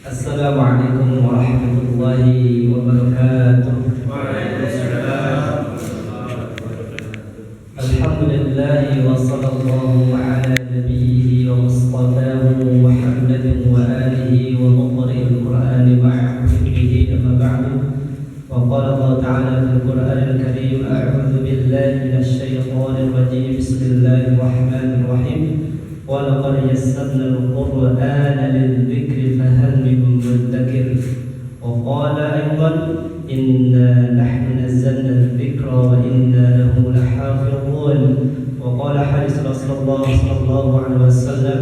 Assalamualaikum warahmatullahi wabarakatuh. Alhamdulillah wa sallallahu ala nabiyhi wa mustafahu Muhammadin wa alihi wa muqri'il Qur'ani ma'a hifdhihi amma ba'du. Wa qala Allah ta'ala fil Qur'anil Karim a'udzu billahi minasy syaithanir rajim. Bismillahirrahmanirrahim. وَلَقَدْ يَسَّرْنَا الْقُرْآنَ لِلذِّكْرِ فَهَلْ مِن مُّدَّكِرٍ وَقَالَ أَيْضًا إِنَّا نَحْنُ نَزَّلْنَا الذِّكْرَ وَإِنَّا لَهُ لَحَافِظُونَ وَقَالَ حديث رسول الله صلى الله عليه وسلم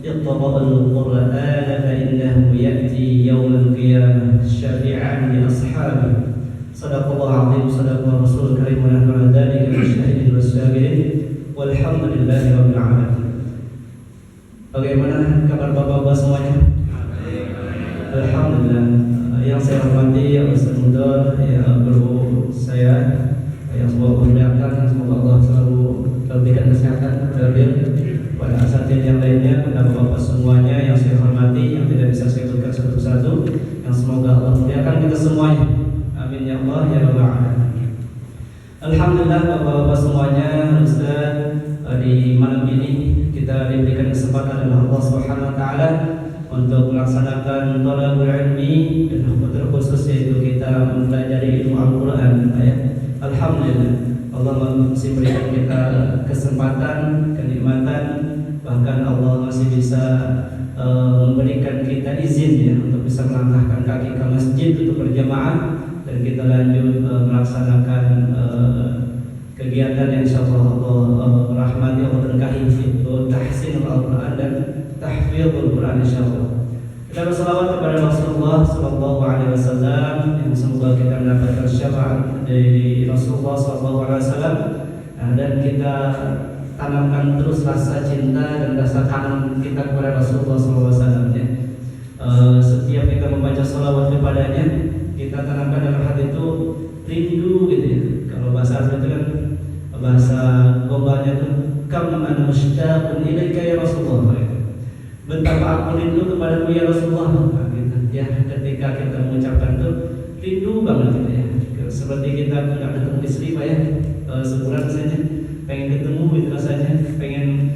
اقرأوا القرآن فإنه يأتي يوم القيامة شفيعا لأصحابه. صدق الله العظيم صدق رسول الكريم ونحن على ذلك من الشاهدين والشاكرين والحمد لله رب العالمين. Bagaimana kabar bapak-bapak semuanya? Alhamdulillah. Yang saya hormati yang Ustaz Muda, ya guru saya, yang semoga memberkakan, semoga Allah selalu memberikan kesehatan kepada beliau, pada asatidz yang lainnya, kepada bapak semuanya yang saya hormati, yang tidak bisa saya sebutkan satu-satu, yang semoga Allah memberkakan kita semuanya. Amin ya Allah ya Rabbal Alamin. Alhamdulillah bapak-bapak semuanya, Ustaz, di malam ini kita diberikan kesempatan oleh Allah Subhanahu wa taala untuk melaksanakan thalabul ilmi, dan terkhusus yaitu kita mempelajari ilmu Al-Qur'an ya. Alhamdulillah Allah masih berikan kita kesempatan, kenikmatan, bahkan Allah masih bisa memberikan kita izin ya untuk bisa melangkahkan kaki ke masjid untuk berjamaah, dan kita lanjut melaksanakan kegiatan yang insyaallah Allah rahmati, Allah berkahi, yaitu tahsin Al-Quran dan tahfidz Al-Quran insyaallah. Kita berselawat kepada Rasulullah sallallahu alaihi wasallam, yang semoga kita mendapatkan syafaat dari Rasulullah sallallahu alaihi wasallam, dan kita tanamkan terus rasa cinta dan rasa kangen kita kepada Rasulullah sallallahu alaihi wasallam ya. Setiap kita membaca salawat kepadanya, kita tanamkan dalam hati itu rindu gitu ya. Kalau bahasa Arab itu kan, bahasa globalnya itu kam ana mushtaqun ilaika ya Rasulullah. Betapa aku rindu kepadamu ya Rasulullah. Nah, gitu. Ya, ketika kita mengucapkan itu rindu banget gitu ya. Seperti kita nggak ketemu istri Pak ya, sebulan saja pengen ketemu gitu rasanya, pengen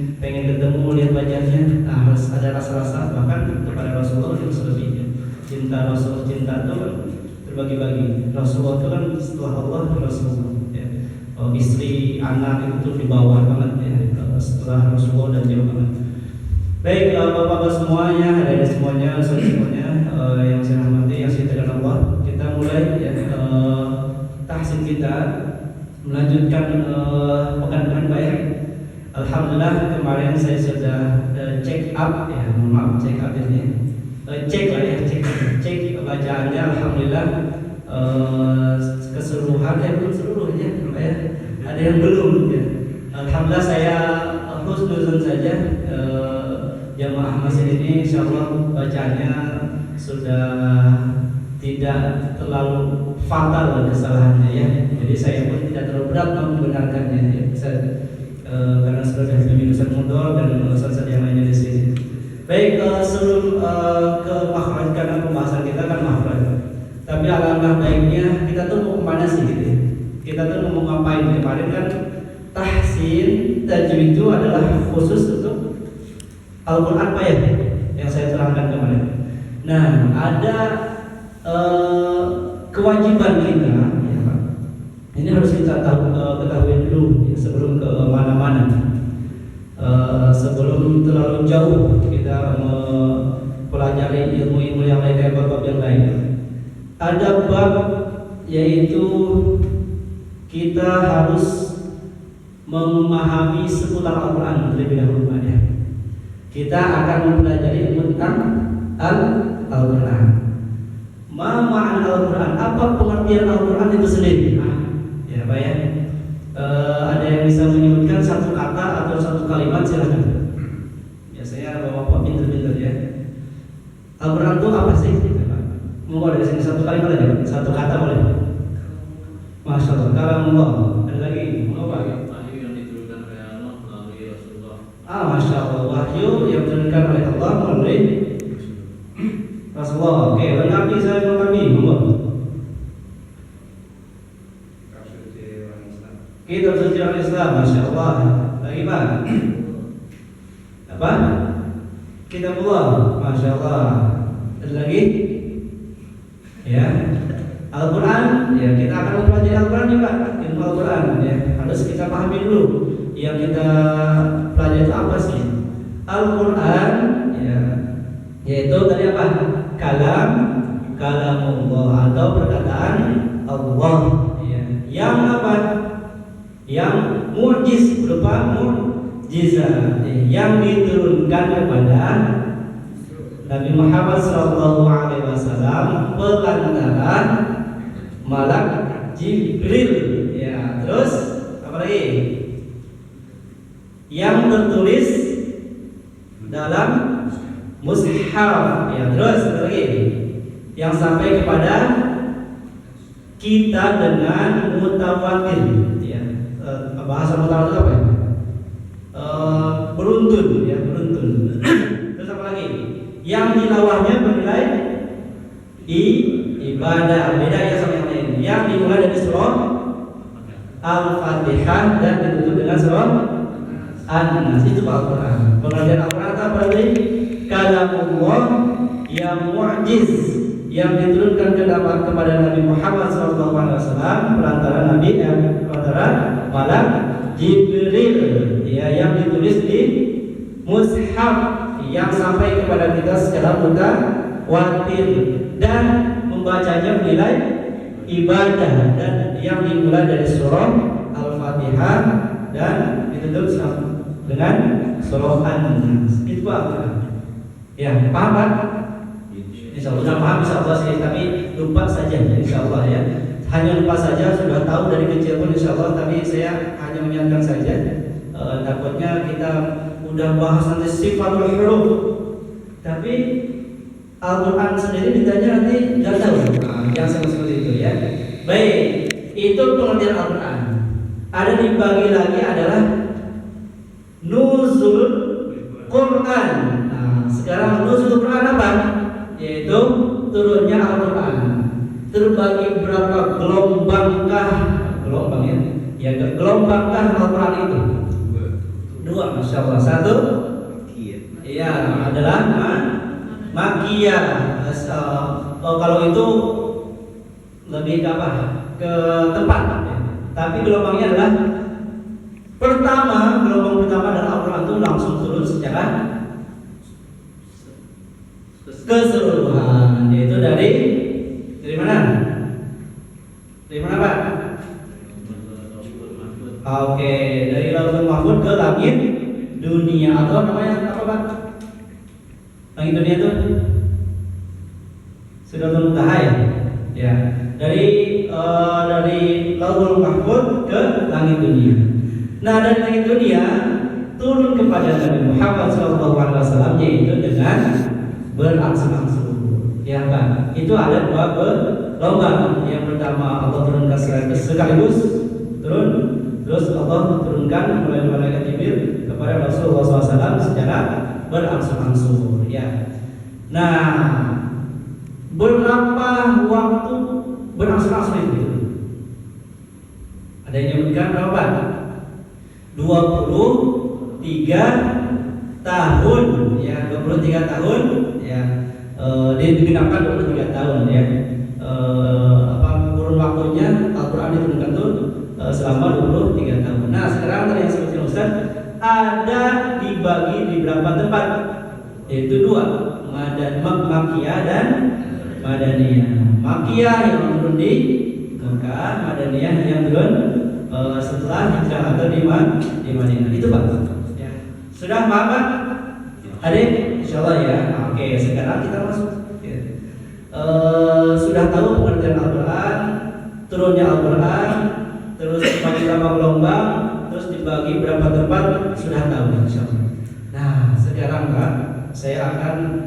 ketemu lihat wajahnya. Nah, harus ada rasa-rasa, bahkan kepada Rasulullah itu selebihnya. Cinta Rasul, cinta itu kan terbagi-bagi. Rasulullah itu kan setelah Allah Rasulullah ya. Istri, anak itu di bawah banget ya, setelah Rasulullah dan jauh banget. Baik bapak-bapak semuanya, ada semuanya, semuanya yang saya hormati, yang saya cintai Allah, kita mulai ya tahsin kita, melanjutkan pekan-pekan baik. Alhamdulillah kemarin saya sudah check up ya, maaf check up ini, cek lah ya, cek bacaannya. Alhamdulillah keseluruhan belum seluruhnya ya, ada yang belum ya. Alhamdulillah saya husnuzon saja, jamaah masjid ini insyaallah bacaannya sudah tidak terlalu fatal kesalahannya ya. Jadi saya pun tidak terlalu berat membenarkannya ya. Karena sudah demi Ustaz Mudor dan Ustaz yang lainnya di sini. Baik, sebelum ke makhraj, karena pembahasan kita kan makhraj. Tapi alangkah baiknya kita tuh mau kemana sih gitu ya? Kita tuh mau ngapain? Kemarin kan tahsin tajwid itu adalah khusus untuk Al-Quran Pak ya, yang saya terangkan kemarin. Nah, ada kewajiban kita ya, Pak. Ini harus kita ketahui dulu ya, sebelum ke mana-mana. Sebelum terlalu jauh kita mempelajari ilmu-ilmu yang lain, bab-bab yang lain. Ada bab yaitu kita harus memahami seputar Al-Quran terlebih dahulu ya. Kita akan mempelajari tentang Al-Quran. Ma ma'na Al-Quran? Apa pengertian Al-Quran itu sendiri? Ya Pak ya. Ada yang bisa menyebutkan satu kata atau satu kalimat, silakan. Biasanya bapak-bapak pintar-pintar ya. Al-Quran itu apa sih? Mau dari sini satu kalimat aja, satu kata boleh. Masya Allah. Kalamullah. Ada lagi? Mau apa? Wahyu yang diturunkan oleh Allah melalui Rasulullah. Masya Allah, wahyu yang diturunkan oleh Allah Kitabullah, masya Allah. Ada lagi? Ya, Al-Quran. Ya, kita akan mempelajari Al-Quran juga. Ilmu Al-Quran. Ya, harus kita pahami dulu. Yang kita pelajari itu apa sih? Al-Quran. Ya, yaitu tadi apa? Kalamullah atau perkataan Allah. Ya, yang apa? Yang mu'jiz, berupa mukjizat yang diturunkan kepada Nabi Muhammad SAW perantara malak Jibril. Ya, terus apa lagi? Yang tertulis dalam mushaf. Ya, terus apa lagi? Yang sampai kepada kita dengan mutawatir. Ya, bahasa mutawatir apa ya? Beruntun, ya, beruntun. Terus apa lagi? Yang tilawahnya bernilai ibadah. Beda ya sama yang lain. Yang dimulai dari surah Al-Fatihah dan ditutup dengan surah An-Nas. Itu Al-Quran. Pengertian Al-Quran apa berarti? Kalamullah yang mu'jiz, yang diturunkan kepada Nabi Muhammad SAW perantara malak Jibril, ya, yang ditulis di mushaf, yang sampai kepada kita secara mutawatir dan membacanya bernilai ibadah, dan yang dimulai dari surah Al-Fatihah dan ditutup dengan surah An-Nas. Itu apa? Ya, paham kan? Insya Allah sudah paham, insya Allah sih, tapi lupa saja, insya Allah ya. Hanya lupa saja, sudah tahu dari kecil pun insya Allah, tapi saya hanya mengingatkan saja. Takutnya kita udah bahas nanti sifatul huruf, tapi Al-Quran sendiri ditanya nanti nggak tahu. Yang seperti itu ya. Baik, itu pengertian Al-Quran. Ada dibagi lagi adalah nuzul Quran. Nah, sekarang nuzul Quran apa? Yaitu turunnya Al-Quran. Terbagi berapa gelombangkah gelombangnya? Ya, gelombangkah Al-Quran itu? Dua, masya Allah. Satu, iya, adalah Makiyah. Kalau itu lebih ke apa? Ke tempat. Tapi gelombangnya adalah gelombang pertama adalah Al-Quran itu langsung turun secara keseluruhan, yaitu dari mana? Dari mana, Pak? Oke, dari Lauhul Mahfuz ke langit dunia, atau namanya apa, Pak? Langit dunia itu Sidratul Muntaha ya. Ya, dari Lauhul Mahfuz ke langit dunia. Nah, dari langit dunia turun kepada Nabi Muhammad SAW, yaitu dengan berangsur-angsur. Ya kan? Itu ada dua gelombang. Yang pertama Allah turunkan sekaligus turun, terus Allah turunkan melalui malaikat Jibril kepada Rasulullah SAW secara berangsur-angsur. Ya. Nah, berapa waktu berangsur-angsur itu? Ada yang menyebutkan berapa? 23 tahun. Ya, 23 tahun. Ya. Dia digenapkan 23 tahun ya. Kurun waktunya Al-Quran diturunkan tuh selama 23 tahun. Nah, sekarang tadi yang seperti Ustaz, ada dibagi di berapa tempat? Yaitu dua, Makkiyah dan Madaniyah. Makkiyah yang turun di Mekah, Madaniyah yang turun setelah hijrah atau di Madinah. Itu Pak. Ya. Sudah paham Pak? Adik? Insyaallah ya. Oke, sekarang kita masuk. Ya. Sudah tahu pengertian Al-Quran, turunnya Al-Quran, terus dibagi berapa gelombang, terus dibagi berapa tempat, sudah tahu insyaallah. Nah, sekarang Pak, saya akan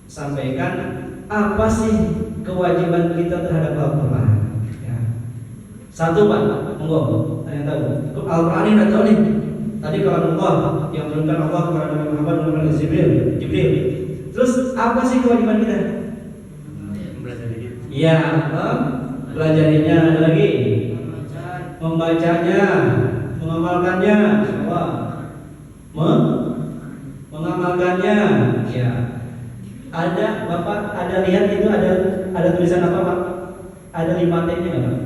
sampaikan apa sih kewajiban kita terhadap Al-Quran. Ya. Satu Pak, monggo, ada yang tahu. Al-Quran ini udah tahu nih. Tadi kalau Allah yang menurunkan Allah kepada Nabi Muhammad melalui Jibril. Terus apa sih kewajiban kita? Iya, pelajarinya. Ada lagi membacanya, mengamalkannya, mengamalkannya, mengamalkannya. Ya, ada Bapak ada lihat itu ada tulisan apa Pak? Ada 5 T-nya nggak Pak?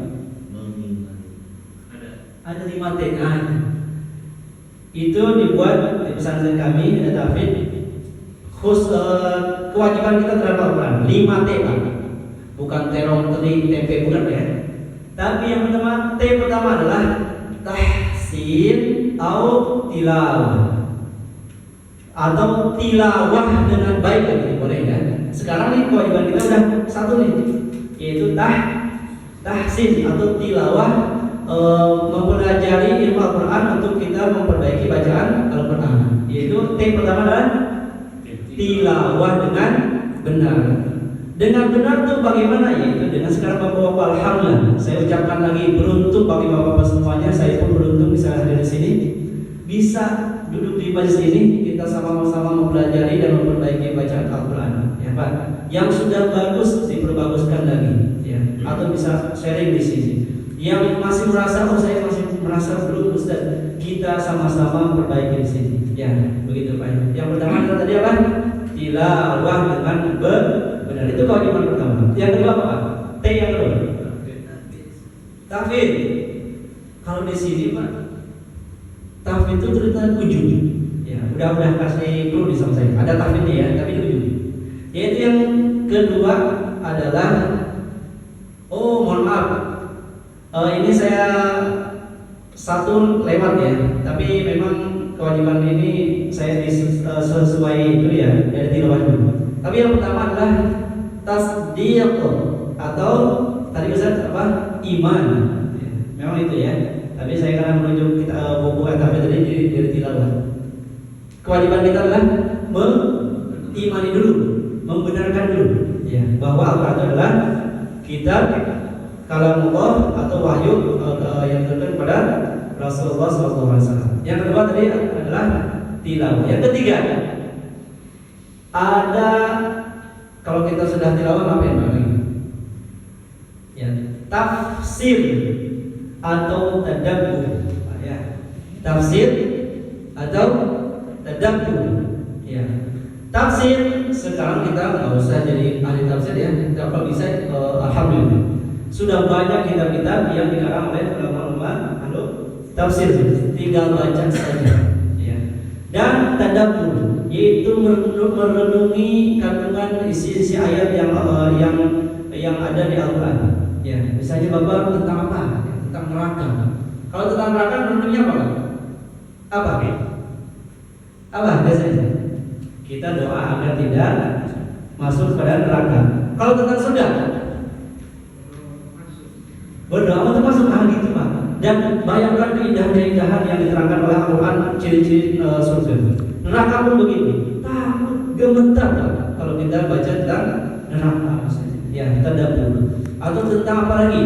Ada 5 T. Itu dibuat di pesantren kami ada David. Kewajiban kita terhadap Al-Quran 5 T Pak. Bukan terong teri tempe bukan ya. Tapi yang pertama T pertama adalah tahsin atau tilawah. Atau tilawah dengan baik gitu boleh kan? Sekarang nih kewajiban kita udah satu nih, yaitu tahsin atau tilawah, mempelajari ilmu Al-Quran untuk kita memperbaiki bacaan Al-Quran. Yaitu T pertama adalah tilawah dengan benar. Dengan benar tuh bagaimana? Yaitu dengan sekarang Bapak-bapak, alhamdulillah saya ucapkan lagi beruntung bagi Bapak-bapak semuanya. Saya pun beruntung bisa hadir di sini, bisa duduk di majelis ini, kita sama-sama mempelajari dan memperbaiki bacaan Al-Quran, ya Pak. Yang sudah bagus diperbaguskan lagi, ya. Atau bisa sharing di sini. Yang masih merasa, saya masih merasa belum, Ustaz, kita sama-sama perbaiki di sini, ya. Begitu Pak. Yang pertama adalah tadi apa? Tilawah dengan benar. Itu kewajiban pertama. Yang kedua apa Pak? T yang kedua. Tahfidz. Kalau di sini Pak, tahfidz itu cerita 7. Ya, udah kasih dulu di sama saya. Ada tahfidznya ya, tapi 7. Yaitu yang kedua adalah mohon maaf. Ini saya satu lewat ya, tapi memang kewajiban ini saya sesuai itu ya, dari tilawah dulu. Tapi yang pertama adalah tasdiq atau tadi Ustaz apa? Iman. Ya, memang itu ya. Tapi saya akan merujuk kita buku tapi tadi dari tilawah. Kewajiban kita adalah mengimani dulu, membenarkan dulu, ya, bahwa Al-Quran adalah kitab kalamullah atau wahyu yang diturunkan kepada Rasulullah SAW. Yang kedua tadi adalah tilawah. Yang ketiga ada, kalau kita sudah tilawah ngapain lagi? Ya, tafsir atau tadabbur, ya. Tafsir atau tadabbur, ya. Tafsir sekarang kita nggak usah jadi ahli tafsir ya. Kalau bisa, alhamdulillah sudah banyak kitab-kitab yang dikarang oleh ulama-ulama tafsir, tinggal baca saja, ya. Dan tadabbur yaitu merenungi kandungan isi ayat yang ada di Al-Quran. Ya, misalnya Bapak tentang apa? Tentang neraka. Kalau tentang neraka renungnya apa? Apa biasanya? Kita doa agar tidak masuk pada neraka. Kalau tentang surga, berdoa untuk masuk gitu Pak. Dan bayangkan keindahan-keindahan yang diterangkan oleh Al-Quran, ciri-ciri surga. Neraka pun begitu. Takut, gemetar kalau kita baca tentang neraka, ya, tadabbur. Atau tentang apa lagi?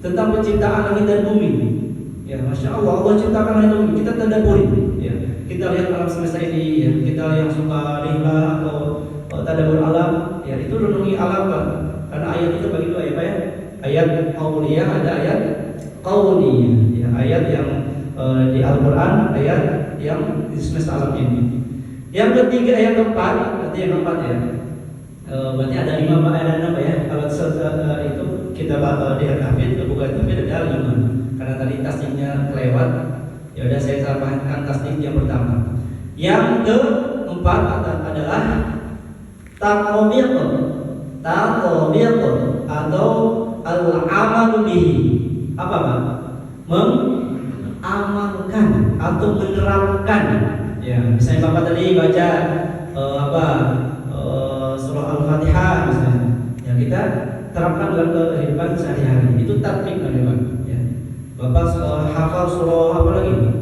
Tentang penciptaan langit dan bumi. Ya, masya Allah, Allah ciptakan langit dan bumi. Kita tadabburi, ya. Kita lihat alam semesta ini, ya. Kita yang suka lillah atau tadabbur alam, ya, itu renungi alam Pak. Karena ayat itu bagi dua ya Pak ya. Ayat qauliyah, ada ayat qauliyah, ya, ayat yang di Al-Quran, ayat yang di semesta alam ini. Yang ketiga, yang keempat, berarti yang keempat ya. Berarti ada 5 Pak, ada 6 ya. Kalau itu kita di Al-Hafidz, bukan tapi ada 5. Karena tadi tasdiknya kelewat, ya udah saya tambahkan tasdik yang pertama. Yang keempat adalah taqobiq atau al-amalu bihi. Apa Pak? Mengamalkan atau menerapkan. Ya, misalnya Bapak tadi baca surah Al-Fatihah misalnya. Ya, kita terapkan dalam kehidupan sehari-hari. Itu tatbik namanya Pak. Ya. Bapak hafal surah apa lagi?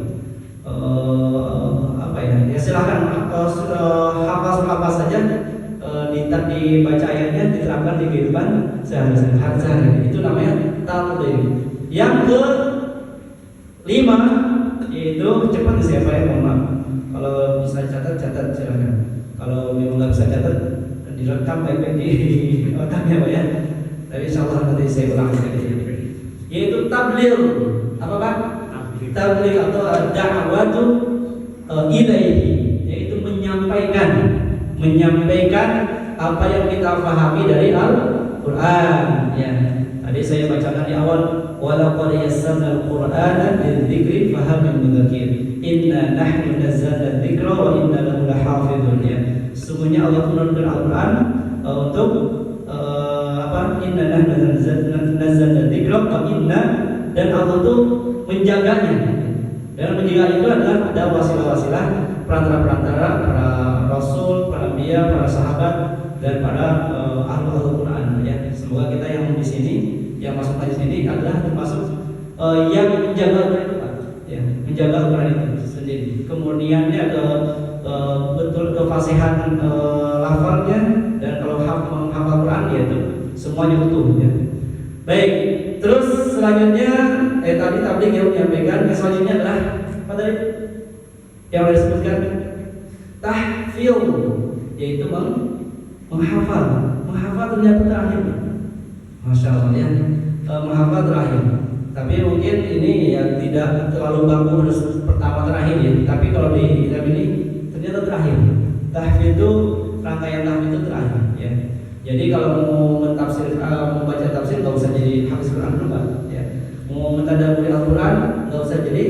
Ya silahkan hafal surah apa saja, dibaca ayatnya, diterapkan di kehidupan sehari-hari. Itu namanya tatbik. Yang ke-5 yaitu cepat siapa yang mohon maaf. Kalau bisa catat silakan. Kalau memang nggak bisa catat, direkam baik-baik di otaknya Pak ya. Tapi insyaallah nanti saya ulang sekali. Yaitu tabligh. Apa Pak? Tabligh atau da'watu ilaihi, yaitu menyampaikan menyampaikan apa yang kita pahami dari Al-Qur'an ya. Tadi saya bacakan di awal, walaqad yassarnal Qur'ana lidzikri fahal min mudzakir. Inna nahnu nazzalna dzikra wa inna lahu lahafizun ya. Sesungguhnya Allah menurunkan Al-Qur'an untuk inna nahnu nazzalna dzikra wa inna, dan Allah itu menjaganya. Dan menjaga itu adalah ada wasilah-wasilah, perantara-perantara para rasul, para anbiya, para sahabat, dan para ahli Quran ya. Semoga kita yang di sini, yang masuk di sini adalah termasuk yang menjaga Al-Quran itu, ya, menjaga Al-Quran itu sendiri. Kemurniannya betul kefasihan lafalnya, dan kalau menghafal Quran ya itu semuanya utuh ya. Baik, terus selanjutnya tadi tabligh yang menyampaikan, yang selanjutnya adalah apa tadi? Yang sudah disebutkan tahfidz, yaitu menghafal. Menghafal ternyata terakhir. Masya Allah ya, menghafal terakhir. Tapi mungkin ini ya tidak terlalu baku harus pertama terakhir ya. Tapi kalau di kitab ini ternyata terakhir. Tahfidz itu, rangkaian tahfidz itu terakhir ya. Jadi kalau mau membaca tafsir nggak usah jadi hafiz Quran dulu Pak ya. Mau mentadabburi Al-Quran nggak usah jadi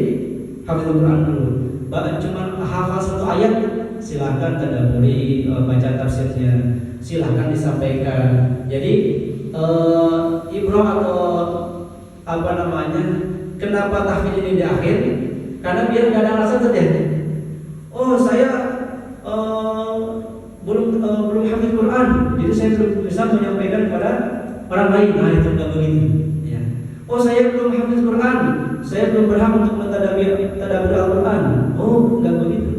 hafiz Quran dulu. Bahkan cuma hafal satu ayat, silahkan tadabburi, baca tafsirnya, silahkan disampaikan. Jadi ibrah atau apa namanya, kenapa tahfidz ini di akhir? Karena biar nggak ada alasan saja. Oh saya belum hafid Quran, jadi saya belum bisa menyampaikan kepada orang lain. Nah itu nggak begitu. Ya. Oh saya belum hafid Quran, saya belum berhak untuk mentadabburi Al-Quran. Oh nggak begitu.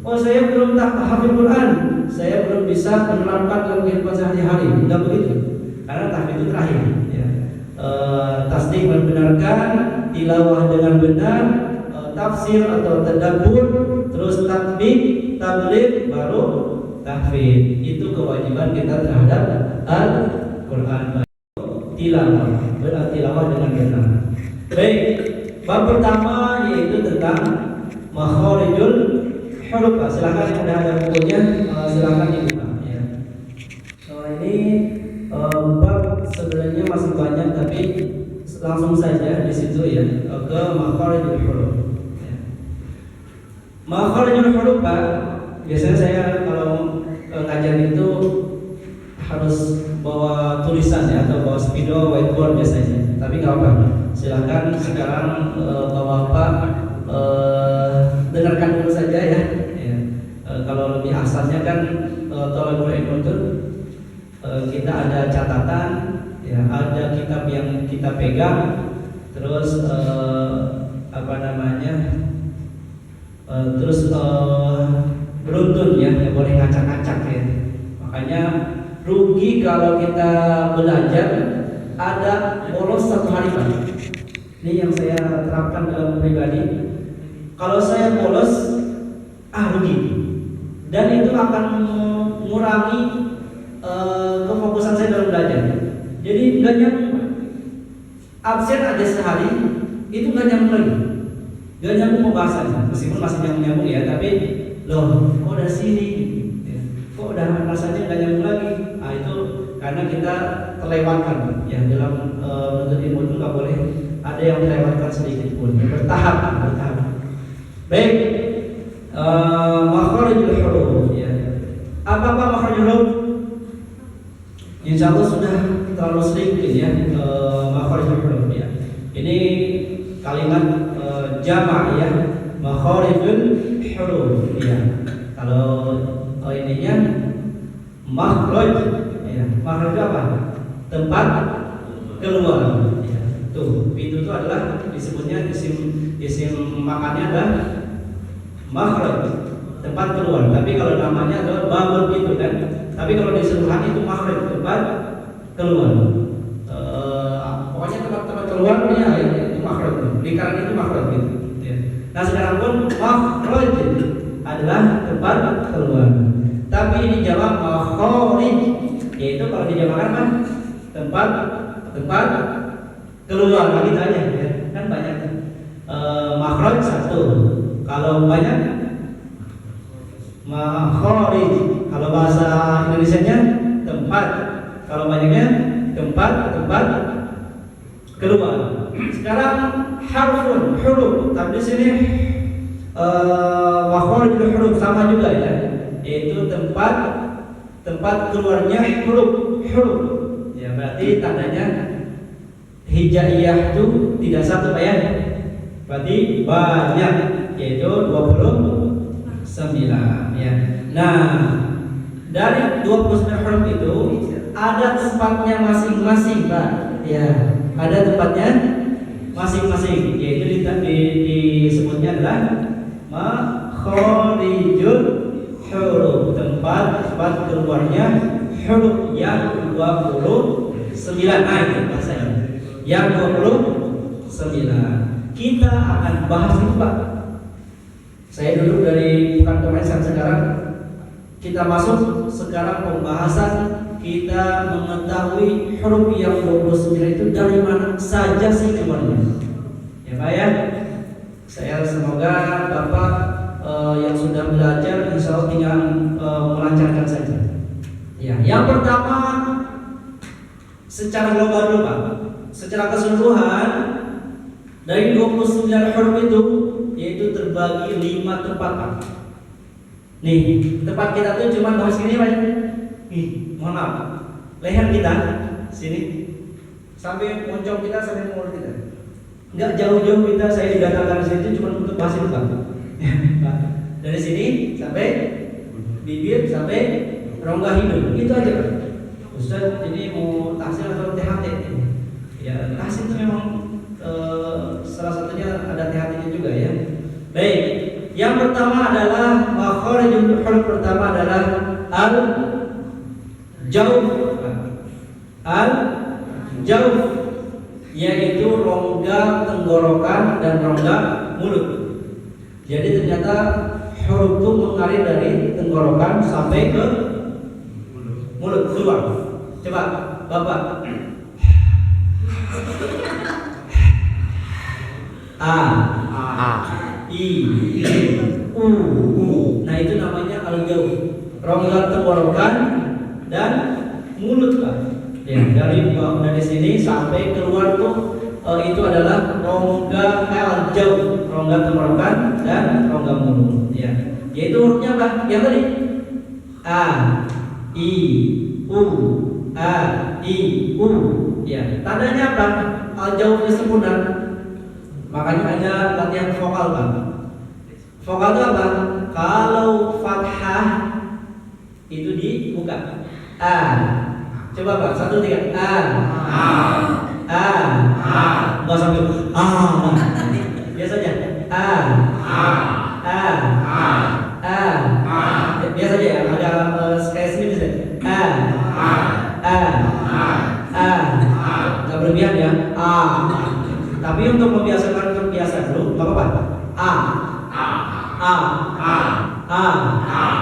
Oh saya belum hafid Quran, saya belum bisa menerapkan dalam kehidupan sehari-hari. Nggak begitu. Karena tahfidz itu terakhir. Ya. Tasdik membenarkan, tilawah dengan benar, tafsir atau tadabbur, terus tatbik, tabligh, baru tahfidz. Itu kewajiban kita terhadap Al-Quran. Tilawah dengan benar. Baik, bab pertama yaitu tentang makharijul huruf. Silakan yang sudah ada bukunya, silakan dibuka ya. Ini bab sebenarnya masih banyak, tapi langsung saja di situ ya, ke makharijul huruf. Ya. Makharijul huruf Pak, biasanya saya kalau ngajar itu harus bawa tulisan ya, atau bawa spidol, whiteboard biasanya. Tapi nggak apa, silahkan sekarang bapak dengarkan dulu saja ya. Kalau lebih asalnya kan tolong itu kita ada catatan ya, ada kitab yang kita pegang, terus apa namanya, terus beruntun ya, boleh ngacak-ngacak ya. Makanya rugi kalau kita belajar ada bolos satu hari Pak. Ini yang saya terapkan dalam pribadi. Kalau saya bolos, rugi. Dan itu akan mengurangi kefokusan saya dalam belajar. Jadi nggak nyambung. Absen aja sehari, itu nggak nyambung lagi. Nggak nyambung pembahasannya. Meskipun masih nyambung ya, tapi loh, kok udah sini? Kok udah rasanya nggak nyambung lagi? Nah itu karena kita terlewatkan ya, dalam menuntut ilmu itu nggak boleh ada yang terlewatkan sedikit pun. Bertahap. Baik, makharijul huruf ya. Apa makharijul huruf? Insya Allah sudah terlalu sering ya, makharijul huruf ya. Ini kalimat jama' ya, makharijul huruf ya. Kalau ininya makhraj ya. Makhraj itu apa? Tempat keluar ya. Tuh, pintu itu adalah disebutnya isim makannya adalah makhraj, tempat keluar. Tapi kalau namanya adalah babul pintu kan. Tapi kalau diseluruhan itu makhraj, tempat keluar. Pokoknya tempat keluar ya, itu makhraj. Lingkaran itu makhraj gitu ya. Nah sekarang pun makhraj adalah tempat keluar. Tapi ini jawab makharij, yaitu kalau dijamakan kan tempat keluar, gitu aja ya. Kan banyak makhraj satu. Kalau banyak makhrij. Kalau bahasa Indonesianya tempat, kalau banyaknya tempat keluar. Sekarang harfun, huruf. Tapi di sini makhrijul huruf sama juga ya, yaitu tempat keluarnya huruf. Ya, berarti tandanya hijaiyah itu tidak satu Pak ya. Berarti banyak, yaitu 29 ya. Nah, dari 29 huruf itu ada tempatnya masing-masing Pak. Ya, ada tempatnya masing-masing, yaitu disebutnya adalah makhrijul huruf, tempat keluarnya huruf yang 29. Nah, itu bahasanya yang 29. Kita akan bahas itu Pak. Saya duduk dari bukan kemarin sekarang kita masuk sekarang pembahasan, kita mengetahui huruf yang 29 itu dari mana saja sih keluarnya. Ya Pak ya. Saya semoga Bapak yang sudah belajar insya Allah tinggal melancarkan saja. Ya, yang pertama secara global dulu Pak. Secara keseluruhan dari 29 huruf itu yaitu terbagi 5 tempat Pak. Nih, tempat kita tuh cuma bahas sini Pak. Nih, mohon maaf. Leher kita sini sampai moncong kita sampai mulut kita. Enggak jauh-jauh kita saya didatangkan sini itu cuma untuk bahas itu Pak. Dari sini sampai bibir sampai rongga hidung. Itu aja Pak. Ustaz, ini mau tahsin atau THT? Ya, tahsin itu memang salah satunya ada THT-nya juga ya. Baik, yang pertama adalah makhrijul huruf, pertama adalah al-jawf. Al-jawf yaitu rongga tenggorokan dan rongga mulut. Jadi ternyata huruf itu mengalir dari tenggorokan sampai ke mulut keluar. Coba Bapak. A, I, U. Nah itu namanya al-jawf, rongga tenggorokan dan mulut Pak. Ya, dari sini sampai keluar tuh itu adalah rongga al-jawf, rongga tenggorokan dan rongga mulut. Ya, yaitu hurufnya apa? Yang tadi A, I, U, A, I, U. Ya, tandanya apa? Al-jawfnya sempurna. Makanya ada latihan vokal Pak. Vokal itu apa? Kalau fathah itu dibuka. A. Coba Pak, 1, 3. A. Enggak sambil A. Biasanya A. Biasa aja ya, ada kayak sini bisa. Enggak berlebihan ya. A. Tapi untuk membiasakan terbiasa dulu, enggak apa-apa.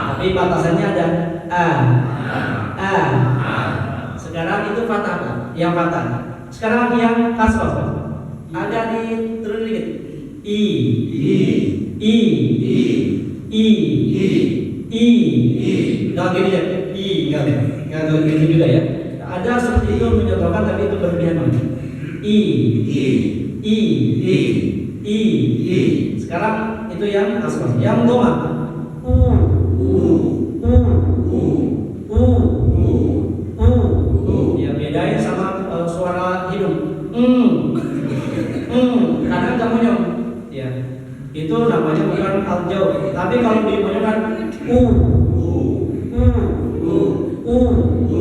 Tapi batasannya ada A. Sekarang itu fathah Pak, yang fathah. Sekarang yang kasroh. Ada di turun dikit. I. Enggak gini ya. Enggak gini juga ya. Ada seperti itu mencontohkan, tapi itu berlebihan banget. I. Sekarang itu yang kasroh. Yang doma. Ya bedain sama suara hidung. Kadang kamu nyom. Ya. Itu namanya bukan al-jawf. Tapi kalau dimonyongkan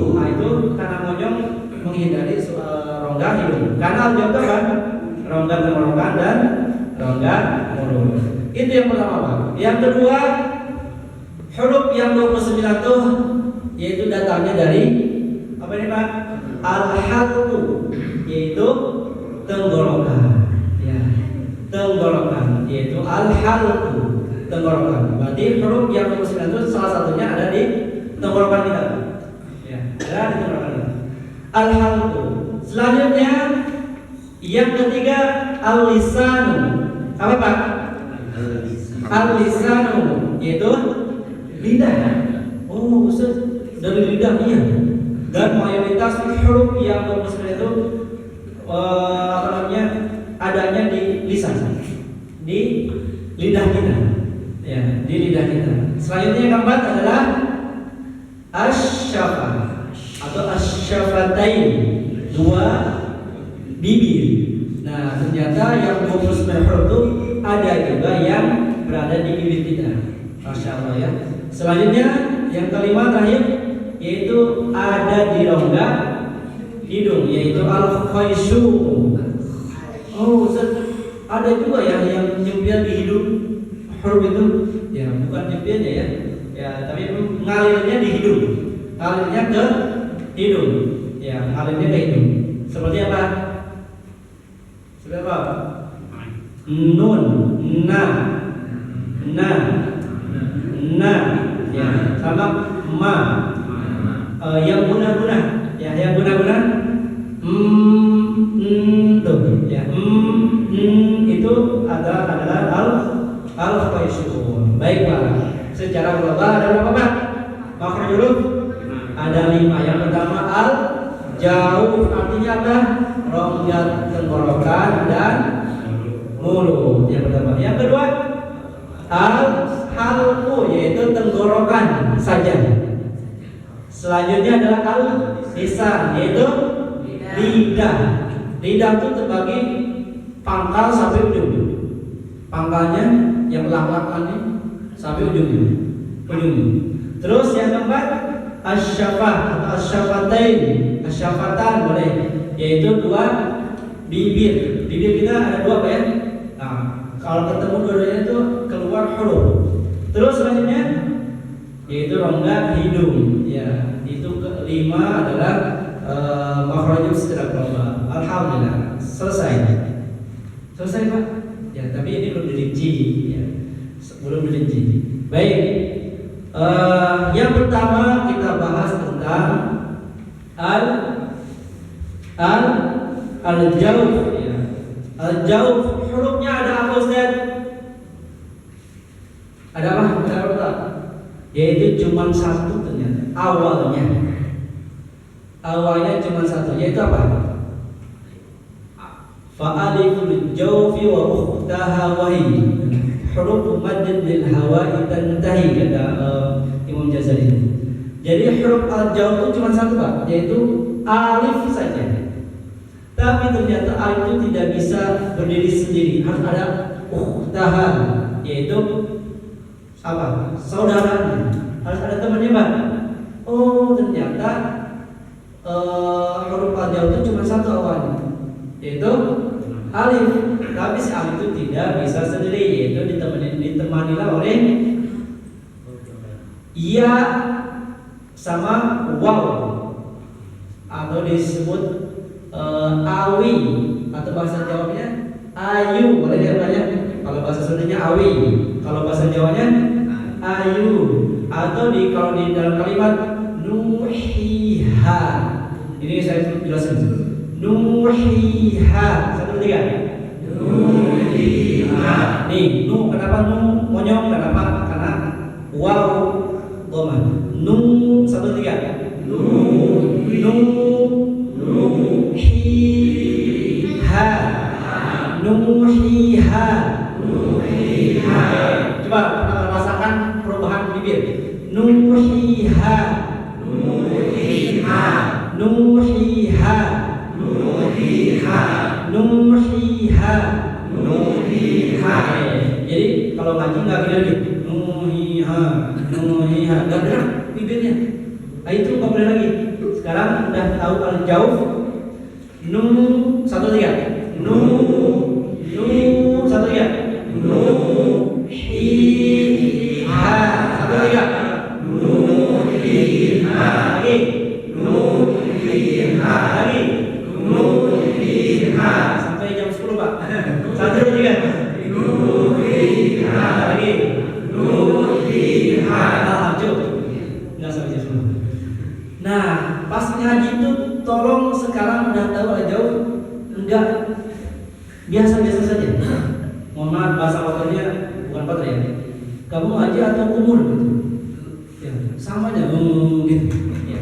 nah itu karena monyong menghindari rongga hidung. Karena al-jawf kan rongga tenggorokan dan rongga mulut. Itu yang pertama Pak. Yang kedua, huruf yang 29 tuh yaitu datangnya dari apa ini Pak? Al-halqu, yaitu tenggorokan. Ya. Tenggorokan yaitu al-halqu, tenggorokan. Berarti huruf yang 29 itu salah satunya ada di tenggorokan kita. Ya, ada di tenggorokan kita. Al-halqu. Selanjutnya yang ketiga al-lisanu. Apa Pak? Al-lisanu yaitu Lidah. Oh, Ustaz, dari lidah iya. Dan mayoritas huruf yang bermuskil itu adanya di lisan, di lidah kita. Ya, di lidah kita. Selanjutnya yang keempat adalah asy-syafah atau asy-syafatain, dua bibir. Nah, ternyata yang 29 huruf itu ada juga yang berada di bibir kita. Masya Allah ya. Selanjutnya yang kelima terakhir yaitu ada di rongga hidung, yaitu al-khayshum. Oh, Ustaz, ada juga ya yang nyempil di hidung huruf itu. Ya, bukan nyempilnya ya. Ya, tapi ngalirnya di hidung. Ngalirnya ke hidung. Ya, ngalirnya ke hidung. Seperti apa? Seperti apa? Nun, na, ya, sama ma. Yang guna-guna, ya, yang guna-guna, tuh, ya, itu adalah al-khayshum. Baiklah, secara global ada berapa Pak? Makhraj huruf ada 5. Yang pertama al-jauh, artinya apa? Rongga tenggorokan dan mulut. Yang pertama. Yang kedua al-halqu, yaitu tenggorokan saja. Selanjutnya adalah al-lisan, yaitu lidah. Lidah itu terbagi pangkal sampai ujung. Pangkalnya yang belakang sampai ujungnya. Terus yang keempat asy-syafah atau asy-syafatain, asy-syafatan boleh, yaitu dua bibir. Bibir kita ada dua Pak ya. Nah, kalau ketemu dua-duanya itu keluar huruf. Terus selanjutnya yaitu rongga hidung. Ya, itu kelima adalah makhraj secara global. Alhamdulillah, selesai Pak. Ya, tapi ini belum dirinci ya. Belum dirinci. Baik. Yang pertama kita bahas tentang al-jauh ya. Al-jauh hurufnya ada apa Ustaz? Ada apa? Ada apa? Yaitu cuma satu ternyata. Awalnya cuma satu, yaitu apa? Fa'aliful jawfi wa ukhtaha wahi huruf maddin lil hawa'i tantahi, kata Imam Jazari. Jadi huruf al-jawf itu cuma satu Pak, yaitu alif saja. Tapi ternyata alif itu tidak bisa berdiri sendiri, harus ada ukhtaha, yaitu apa? Saudaranya, harus ada temannya Pak. Oh, ternyata huruf al-jawf itu cuma satu awalnya, yaitu alif. Tapi si alif itu tidak bisa sendiri, yaitu ditemanilah oleh ya sama waw, atau disebut awi, atau bahasa Jawanya ayu, boleh banyak. Kalau bahasa Sundanya awi, kalau bahasa Jawanya ayu, atau kalau di dalam kalimat nuhiha. Ini saya jelasin. Nuhiha, 1, 2, 3. Nuhiha. Nih, nu kenapa nu monyong? Kenapa? Karena waw dhamma. Nu 1, 2, 3. Nuhiha. Nuhiha. Coba rasakan perubahan bibir. Nuhiha. Nuhiha. Nuhiha. Nuhiha. Nuhiha. Jadi kalau ngaji nggak gini lagi. Nuhiha. Nuhiha. Nggak gerak bibirnya. Nah, itu nggak boleh lagi. Sekarang udah tahu al-jawf. Nu 1, 3. Nu 1, 3. Nuhiha. 1, 3. Nuhiha. Lagi. Nuhiha. Lagi. Nuhiha. Sampai jam 10 Pak. 1, 2, 3. Nuhiha. Lagi. Nuhiha. Cukup. Enggak sampai jam 10. Nah, pas ngaji itu tolong sekarang udah tahu al-jawf, enggak biasa-biasa saja. Mohon maaf bahasa kotornya bukan kotor ya. Kamu ngaji atau umur gitu. sama aja gitu. Ya.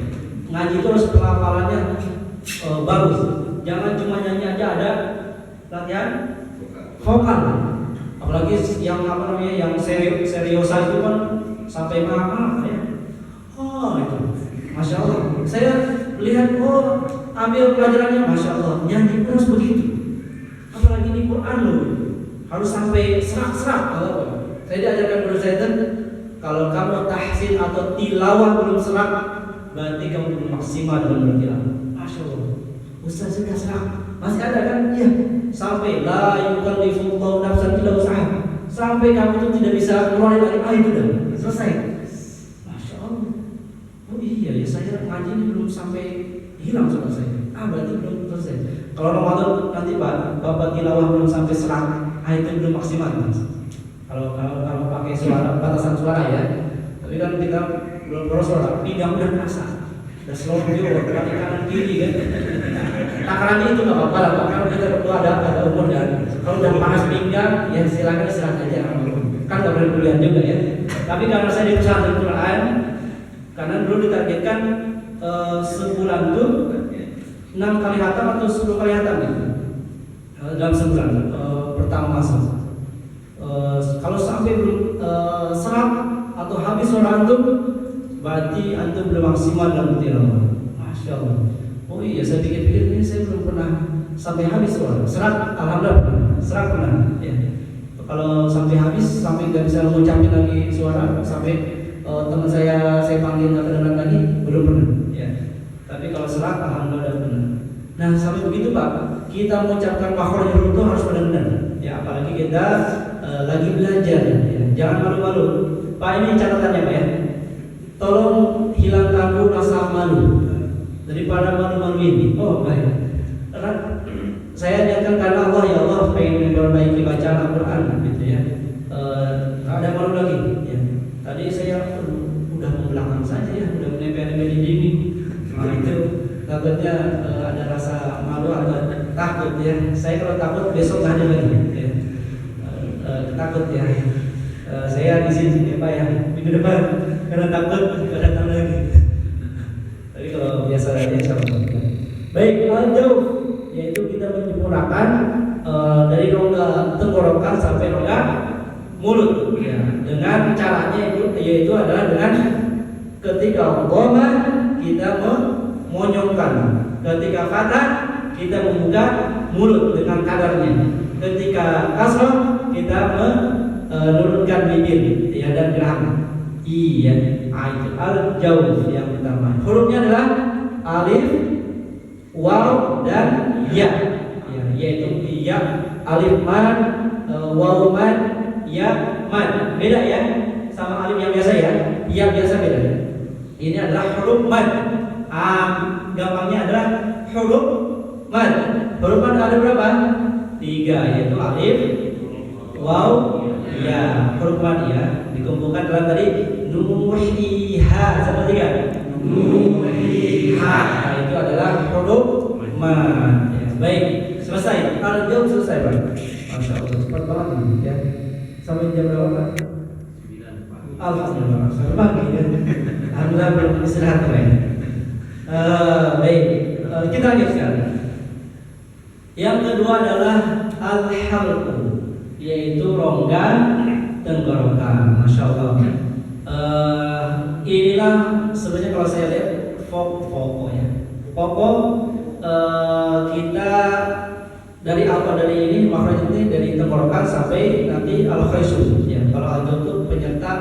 Ngaji itu harus pelafalannya bagus. Jangan cuma nyanyi aja, ada latihan vokal. Apalagi yang yang seriosa itu kan sampai mahal ya. Oh itu, masya Allah. Saya lihat ambil pelajarannya, masya Allah. Nyanyi terus begitu. Apalagi di Quran loh, harus sampai serak-serak. Saya diajarkan guru saya kalau kamu tahsin atau tilawah belum serak, berarti kamu belum maksimal dalam bertilawah. Masya Allah. Ustaz sudah serak, masih ada kan? Iya. Sampai la yukallifullahu nafsan illa wus'aha. Sampai kamu itu tidak bisa keluar lagi, itu dah selesai. Masya Allah. Oh iya ya, saya ngaji ini belum sampai hilang sama saya. Berarti belum selesai. Kalau Ramadan nanti bapak tilawah belum sampai serak, itu belum maksimal. Kalau pakai suara, batasan suara ya. Tapi kan kita belum suara, pinggang udah kerasa. Udah slow juga, kaki kanan kiri kan. Takarannya itu nggak apa-apa lah, kalau kita berdua ada umur dan kalau udah panas pinggang, ya silakan istirahat aja. Kan nggak boleh kuliah juga ya. Tapi karena saya di pesantren Quran, karena dulu ditargetkan sebulan tuh 6 kali hatam atau 10 kali hatam gitu. Dalam sebulan pertama masa. Kalau sampai belum serap atau habis suara antum, berarti antum belum maksimal dalam tilawah. Masya Allah. Oh iya, saya pikir-pikir ini saya belum pernah sampai habis suara. Serak, alhamdulillah pernah. Serak pernah. Ya. Kalau sampai habis, sampai nggak bisa mengucapin lagi suara, sampai teman saya panggil nggak kedengeran lagi, belum pernah. Ya. Tapi kalau serak, alhamdulillah pernah. Nah, sampai begitu Pak, kita mengucapkan makhrajul itu harus benar-benar. Ya, apalagi kita lagi belajar. Ya. Jangan malu-malu. Pak, ini catatannya Pak ya. Tolong hilangkan dulu rasa malu daripada malu-malu ini. Oh baik. Saya niatkan karena Allah, ya Allah pengen memperbaiki bacaan Al-Quran gitu ya. Ada malu lagi. Ya. Tadi saya udah membelakang saja ya, udah menempel-nempel di dinding. Itu takutnya ada rasa malu atau takut ya. Saya kalau takut besok nggak ada lagi. Ya. Takut ya. Saya di sini Pak ya, minggu depan karena takut nggak datang lagi. Tapi kalau biasa aja sama. Baik, jauh yaitu kita menyempurnakan dari rongga tenggorokan sampai rongga mulut ya. Dengan caranya itu yaitu adalah dengan ketika goma kita memonyongkan, ketika fathah kita membuka mulut dengan kadarnya, ketika kasrah kita menurunkan bibir ya dan geraham. Iya, itu al-jauh yang pertama. Hurufnya adalah alif, waw dan ya. Ya, yaitu ya, alif mad, waw mad, ya mad. Beda ya sama alif yang biasa ya. Ya biasa beda. Ini adalah huruf mad. Gampangnya adalah huruf mad. Huruf mad ada berapa? 3, yaitu alif, waw, ya. Huruf mad ya dikumpulkan dalam tadi nuhiha seperti kan? Nuhiha. Nah, itu adalah huruf mad. Ya, baik, selesai. Al-jauh selesai Pak. Masya Allah, cepat banget ya. Sampai jam berapa Pak? 9 Pak. Alhamdulillah. Pagi ya. Alhamdulillah belum istirahat Pak ya. Baik, kita lanjutkan. Yang kedua adalah al-halqu, yaitu rongga tenggorokan. Masya Allah. Inilah sebenarnya kalau saya lihat pokoknya kita dari apa dari ini makhraj ini dari tenggorokan sampai nanti al-khaysu ya. Kalau al itu penyerta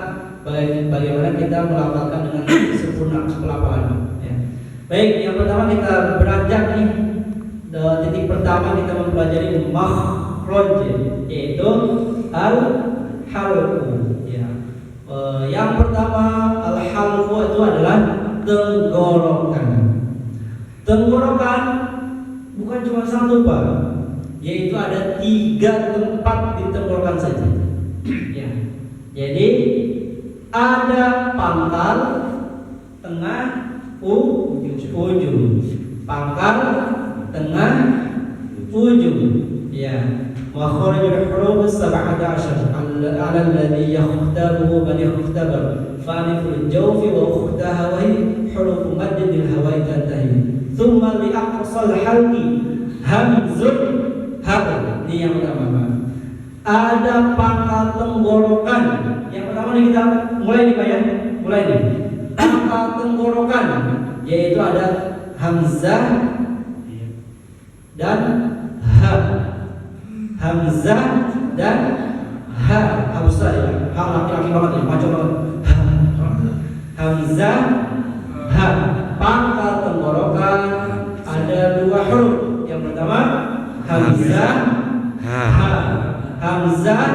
bagaimana kita melafalkan dengan sempurna pelafalan ya. Baik, yang pertama kita beranjak nih. Titik pertama kita mempelajari makhraj yaitu al-halqu ya. Yang pertama al-halqu itu adalah tenggorokan. Tenggorokan bukan cuma satu Pak, yaitu ada 3 tempat di tenggorokan saja. Ya. Jadi ada pangkal, tengah, ujung. Pangkal, tengah, ujung. Ya. مخارج الحروف السبعة عشر على الذي يختاره من يختبر فألف الجوف وأختها وهي حروف مد الهواء تنتهي ثم لأقصى الحلق همز هاء. Ini yang pertama. Ada pangkal tenggorokan. Yang pertama nih kita mulai nih Pak ya. Mulai nih. Pangkal tenggorokan yaitu ada hamzah dan ha. Hamzah dan ha. Hamzah ya. Ha laki-laki banget nih, macam banget. Hamzah ha. Pangkal tenggorokan ada dua huruf. Yang pertama hamzah ha. Hamzah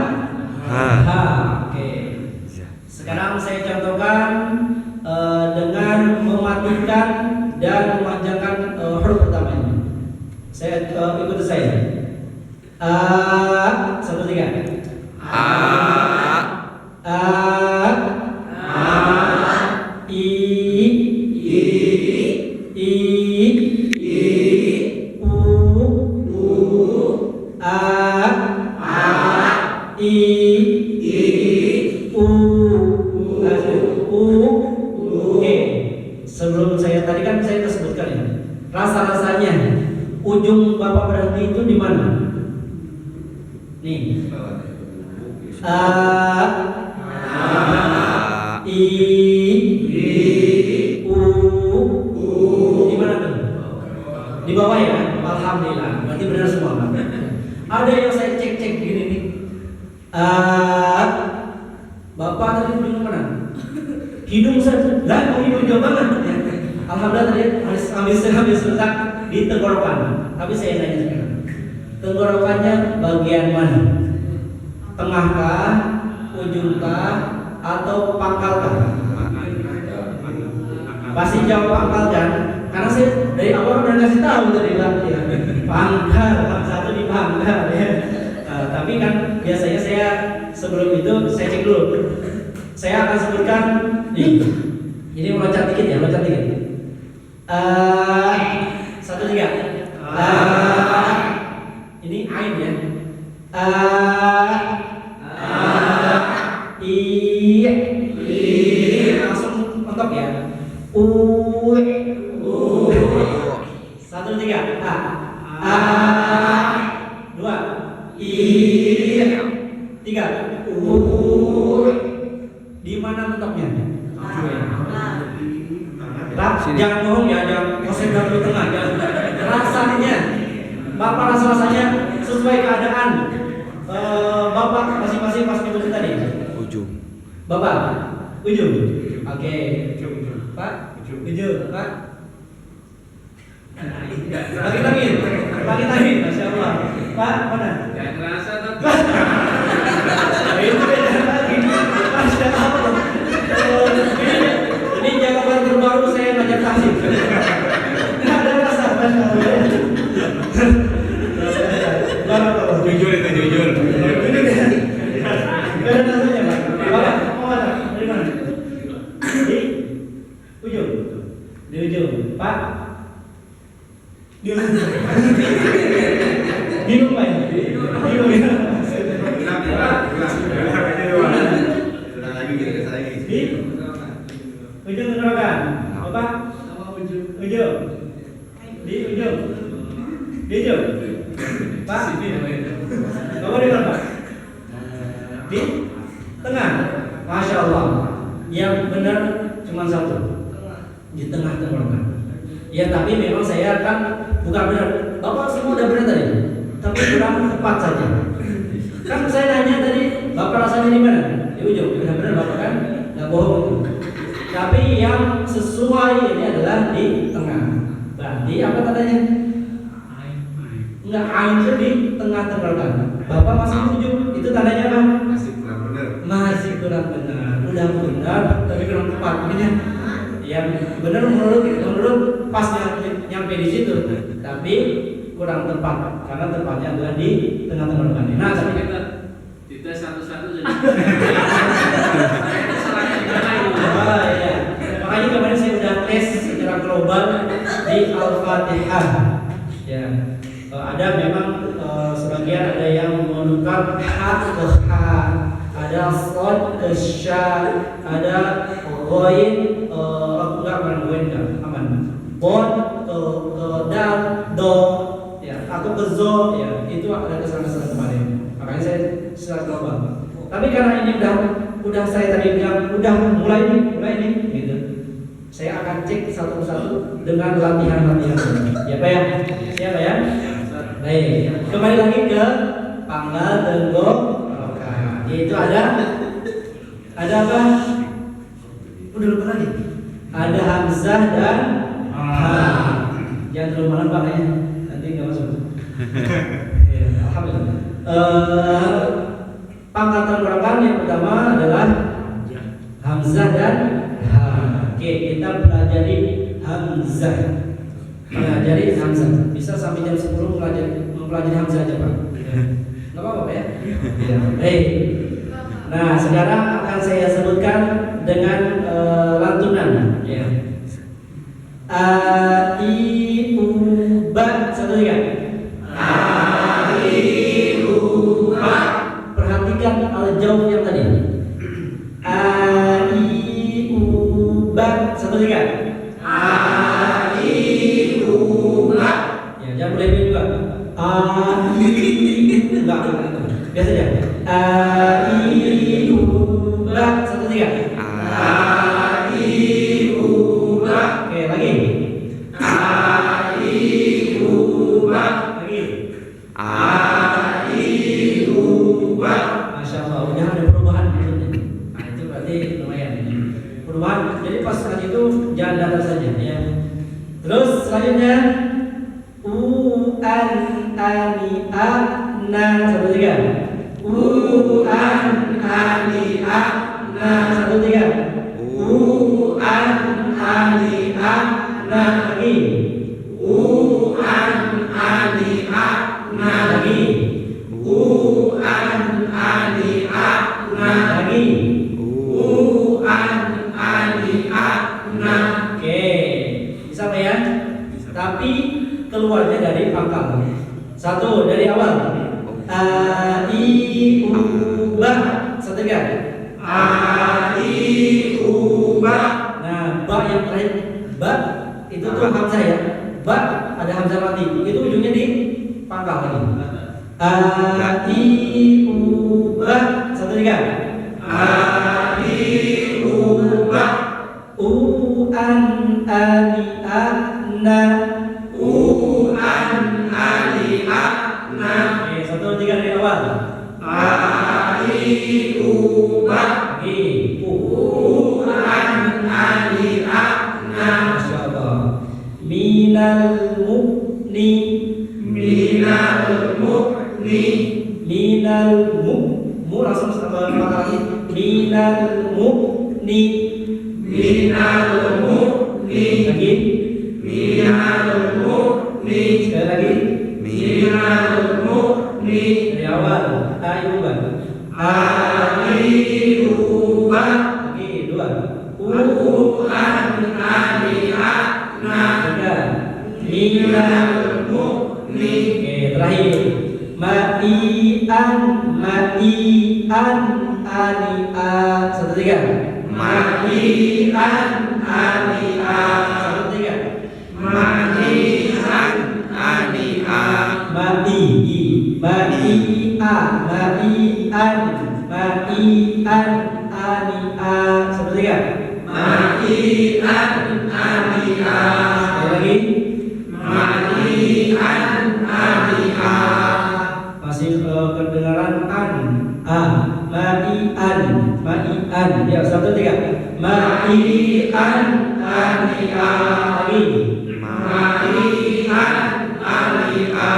ha. Oke. Sekarang saya contohkan dengan mematikan dan memanjangkan huruf pertama ini. Saya ikuti saya. A 1 3. I Sebelum saya tadi kan saya tersebutkan ya. Rasa-rasanya ujung Bapak berhenti itu di mana? Nih. Di mana tuh? Di bawah ya. Alhamdulillah. Berarti benar semua Pak. Ada yang saya cek-cek gini nih. Bapak tadi ujung mana? Hidung saya, lah hidung jauh banget. Alhamdulillah tadi habis letak di tenggorokan. Tapi saya nanya sekarang, tenggorokannya bagian mana? Tengahkah, ujungkah, atau pangkalkah? Pasti jawab pangkal kan? Karena saya dari awal udah kasih tahu tadi Pak, ya. Pangkal, satu di pangkal ya. Tapi kan biasanya saya sebelum itu saya cek dulu. Saya akan sebutkan nih. Ini meloncat dikit ya, meloncat dikit. 1 3. Ini ain ya. Langsung mentok ya. 1 3. 2 3. Di mana mentoknya? Jangan bohong ya, jangan kosong dari tengah. Rasanya, Bapak rasa-rasanya sesuai keadaan. Bapak masing-masing pas nyebutin tadi. Ujung. Bapak, ujung. Oke. Pak, ujung. Pak. Pagi tadi, Masya Allah. Pak, mana? Gak kerasa tapi. Itu beda lagi. Masya Allah. Ini jawaban terbaru saya ngajak tasik. Nggak ada rasa, Masya Allah. Jujur itu jujur. Nggak ada rasanya, Pak. Bapak, mau mana? Dari mana? Di ujung. Di ujung. Pak. Di ujung. Bingung Pak ya? Bingung ya? Di ujung tenggorokan. Bapak? Ujung. Di ujung. Di ujung. Pak? Bapak di mana Pak? Di tengah. Masya Allah. Yang benar cuma satu. Di tengah tenggorokan. Ya tapi memang saya kan bukan benar. Bapak semua udah benar tadi. Tapi kurang tepat saja. Kan saya nanya tadi, Bapak rasanya di mana? Di ujung. Benar-benar Bapak kan nggak bohong itu. Tapi yang sesuai ini adalah di tengah. Berarti apa tandanya? Enggak, ain itu di tengah tenggorokan. Bapak masih di ujung. Itu tandanya apa? Masih kurang benar. Masih kurang benar. Udah benar, tapi kurang tepat. Ini yang benar menurut pas nyampe di situ. Tapi kurang tepat karena tepatnya adalah di tengah tenggorokan. Nah, Tapi kita dites satu-satu jadi. Salahnya di mana itu? Oh iya. Makanya kemarin saya udah tes secara global di Al-Fatihah. Ya, ada memang sebagian ada yang menukar ha ke ha, ada shad ke sya, ada ghain enggak aman. Bon ke dal do ya, atau ke zo ya, itu ada kesalahan kemarin. Makanya saya secara global. Tapi karena ini udah saya tadi bilang udah mulai nih gitu. Saya akan cek satu-satu dengan latihan-latihan. Ya Pak ya? Siapa ya? Baik. Kembali lagi ke panggal tenggok roka. Yaitu ada apa? Udah lupa lagi. Ada hamzah dan ha. Jangan terlalu malam Pak ya. Nanti nggak masuk. Ya, alhamdulillah. Pangkatan rokan yang pertama adalah hamzah dan ha. Oke, kita pelajari hamzah. Pelajari hamzah. Bisa sampai jam 10 mempelajari hamzah aja, Pak. Enggak apa-apa ya? Iya. Baik. Nah, sekarang akan saya sebutkan dengan lantunan ya. A I U ba, satu tiga. A I U ba. Perhatikan al-jawab yang tadi. A I U ba, satu tiga. A I U ba. Ya, jangan berlebihan juga. A I enggak. Biasa aja. A I U ba, satu tiga. A I U ba. Oke, lagi. A I U ba. Lagi. A I U ba. Masya Allah, udah ada perubahan maksudnya. Nah, itu berarti lumayan. Perubahan. Jadi pas saat itu jangan datar saja ya. Terus selanjutnya u an ani a na, satu tiga. U an ani a na, satu tiga. U an ani a na, lagi. U an ani a na, lagi. U an ani a na, lagi. U an ani a na. Oke, bisa Pak ya? Tapi keluarnya dari pangkal. Satu dari awal. A I U ba, satu tiga. A I U ba. Nah, ba yang terakhir ba itu tuh hamzah ya. Ba ada hamzah mati. Itu ujungnya di pangkal lagi. A I U ba, satu tiga. A I U ba. U an ani a na. U an ani a na. Oke, satu tiga dari awal. A I U ba. Lagi. U an ani a na. Masya Allah. Minal mu'ni. Minal mu'ni. Minal mu langsung sama lagi. Minal mu'ni. Minal mu'ni. Lagi. Minal mu'ni. Sekali lagi. Minal mu'ni. Dari awal. Ayuba. Ayuba. Lagi dua. An ani a na. Tiga. Minal mu'ni. Oke, terakhir. Ma'ian ani a, satu tiga. Ma'ian ani a, satu tiga. Ma'ian ani a. Ma'ian ani a, satu tiga. Ma'ian ani a. Sekali lagi. Ma'ian ani a. Masih kedengaran an a. Ma'ian ya, satu tiga. Ma'ian ani a. Lagi. Ma'ian ani a.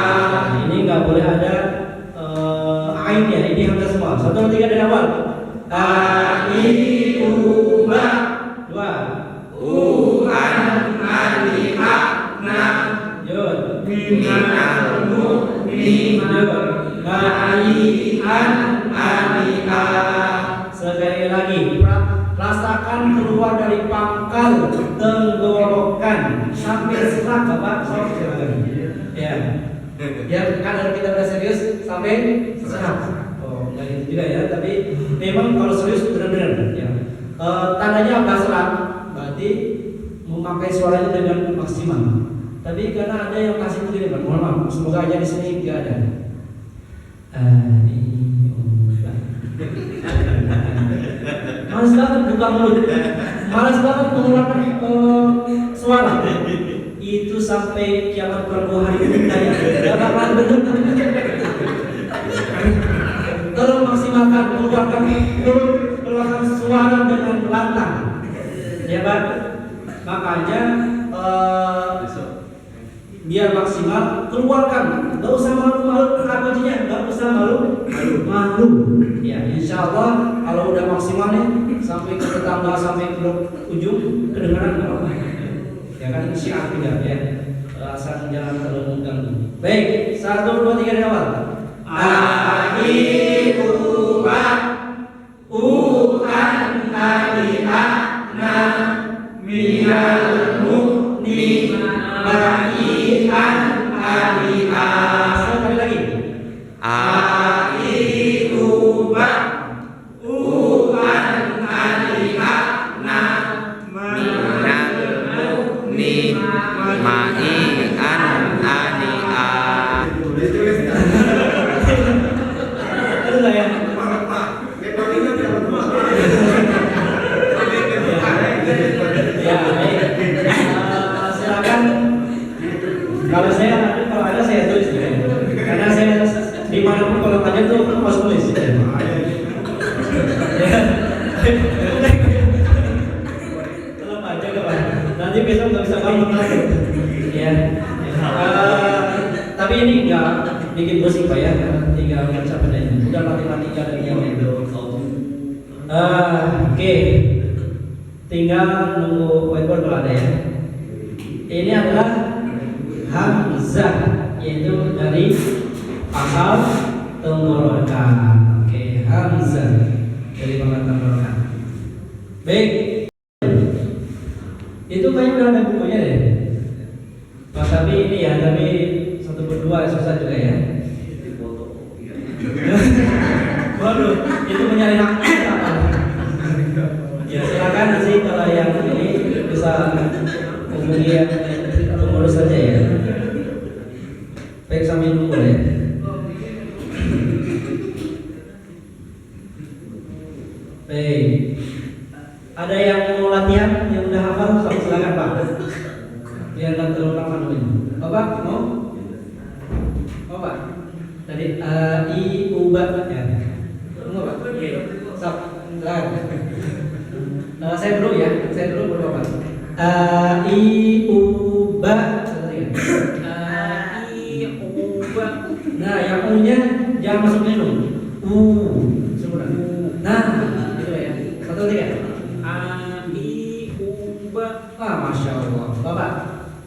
Ini nggak boleh ada ain ya, ini hamzah semua. Satu tiga dari awal. Ayuba. Dua. An ani a na. Yud. Minal mu'ni. Ma'ian ani a. Sekali lagi, rasakan keluar dari pangkal tenggorokan sampai serak Bapak. Silakan. Ya. Ya kadar kita udah serius sampai 100. Oh, enggak gitu juga ya, tapi memang kalau serius benar-benar ya. Tandanya basrah berarti memakai suaranya dengan maksimal. Tapi karena ada yang kasih begini, Pak, mohon maaf, semoga aja di sini tidak ada. Malas banget buka mulut, malas banget mengeluarkan suara. Itu sampai kiamat berbuah hari ini tidak bakalan benar. Tolong maksimalkan keluarkan suara dengan lantang, ya Pak. Makanya biar maksimal keluarkan, nggak usah malu-malu, apa kuncinya, nggak usah malu. Ya, insya Allah kalau udah maksimal nih sampai ke tetangga, sampai ke ujung kedengaran nggak apa-apa. Ya kan syiar juga ya, asal jangan terlalu mengganggu. Baik, 1, 2, 3 dari awal. Aiuba u'an ali'ana minal mu'ni ba'i'an ali'a. Sekali lagi. Aiuba u'an ali'ana minal mu'ni ba'i'an ali'a. Ya, baik. Silakan. Kalau ada saya tulis ya. Karena saya dimanapun kalau tanya tuh harus tulis. Kalau baca Pak, nanti besok nggak bisa bangun lagi. Ya. Tapi ini nggak bikin pusing Pak ya, tinggal baca padanya. Udah matematika dan yang itu. Oke. Tinggal nunggu whiteboard kalau ada ya. Ini adalah hamzah, yaitu dari pangkal tenggorokan. Oke, hamzah dari pangkal tenggorokan. Baik. Itu kayaknya udah ada bukunya deh. Mas tapi ini ya, tapi 1/2 susah juga ya. Waduh, itu mencari hak apa? Ya silakan nanti kalau yang ini bisa hubungi yang pengurus saja ya. Baik, sambil nunggu ya. Baik. Ada yang mau latihan yang udah hafal? Silakan Pak. Biar nggak terlalu lama nungguin. Bapak mau? Mau Pak? Tadi i u ba ya. Tunggu Pak. Oke. Stop. Silakan. Saya dulu ya, baru Bapak. I u ba. I u ba. Nah, yang u-nya jangan masuk minum. Sebentar. Nah, gitu ya. 1, 3. I u ba. Masya Allah. Bapak.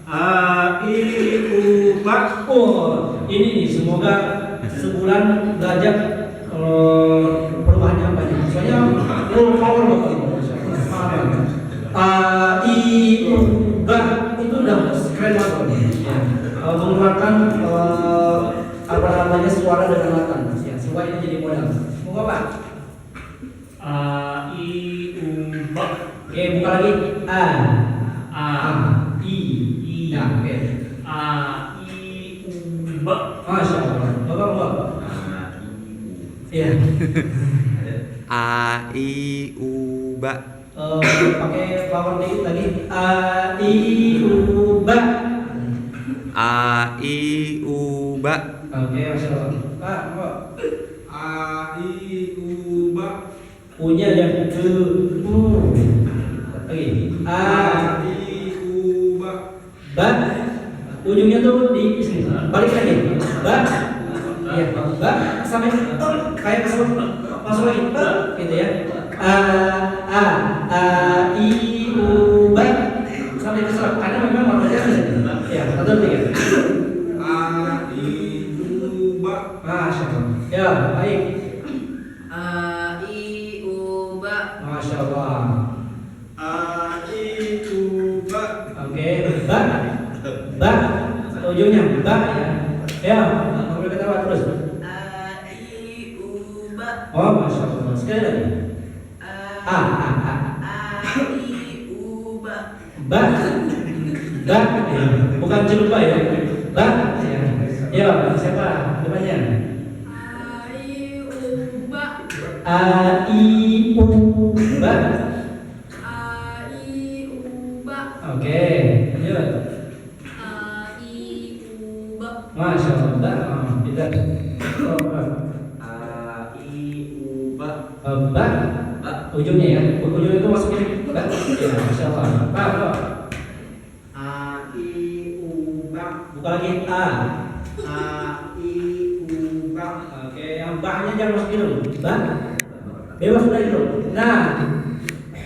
I u ba. Oh, ini nih semoga sebulan belajar perubahannya banyak. Soalnya full power Bapak ini. I u ba itu udah keren banget ya. Mengeluarkan apa namanya suara dengan lantang ya, supaya ini jadi modal. Mau Pak? I u ba. Oke, buka lagi. I ya, oke. I u ba. Masya Allah. Bapak mau apa? Iya. I u ba. Pakai power dikit lagi. I u ba. I u ba. Oke, Masya Allah. Pak, Pak. I u ba. U-nya yang ke lagi. I u ba. Ba. Ujungnya tuh di sini. Balik lagi. Ba. Iya, ba sampai kayak masuk lagi. Ba, gitu ya. I u ba sampai ke serap karena memang warnanya ya 1, 3. I u ba. Masya Allah. Ya, baik. I u ba. Masya Allah. I u ba. Oke, ba. Ba. Ujungnya ba ya. Ya, nggak boleh ketawa terus. A I U ba. Oh, masya Allah. Sekali lagi. A. A I U ba. Ba. Ba. Ya. Bukan celupa ya. Ba. Ya. Ya, siapa? Depannya. A I U ba. A I U ba. A I U ba. Oke, lanjut. A I U ba. Masya Allah. Ba. Tidak. Oh, ba. A I U ba. Ba. Ujungnya ya. Ujungnya itu masuknya ba. Ya, masya Allah. Ba. Ba. A I U ba. Buka lagi A. A I U ba. Oke, yang ba-nya jangan masukin dulu. Ba. Bebas dari dulu. Nah,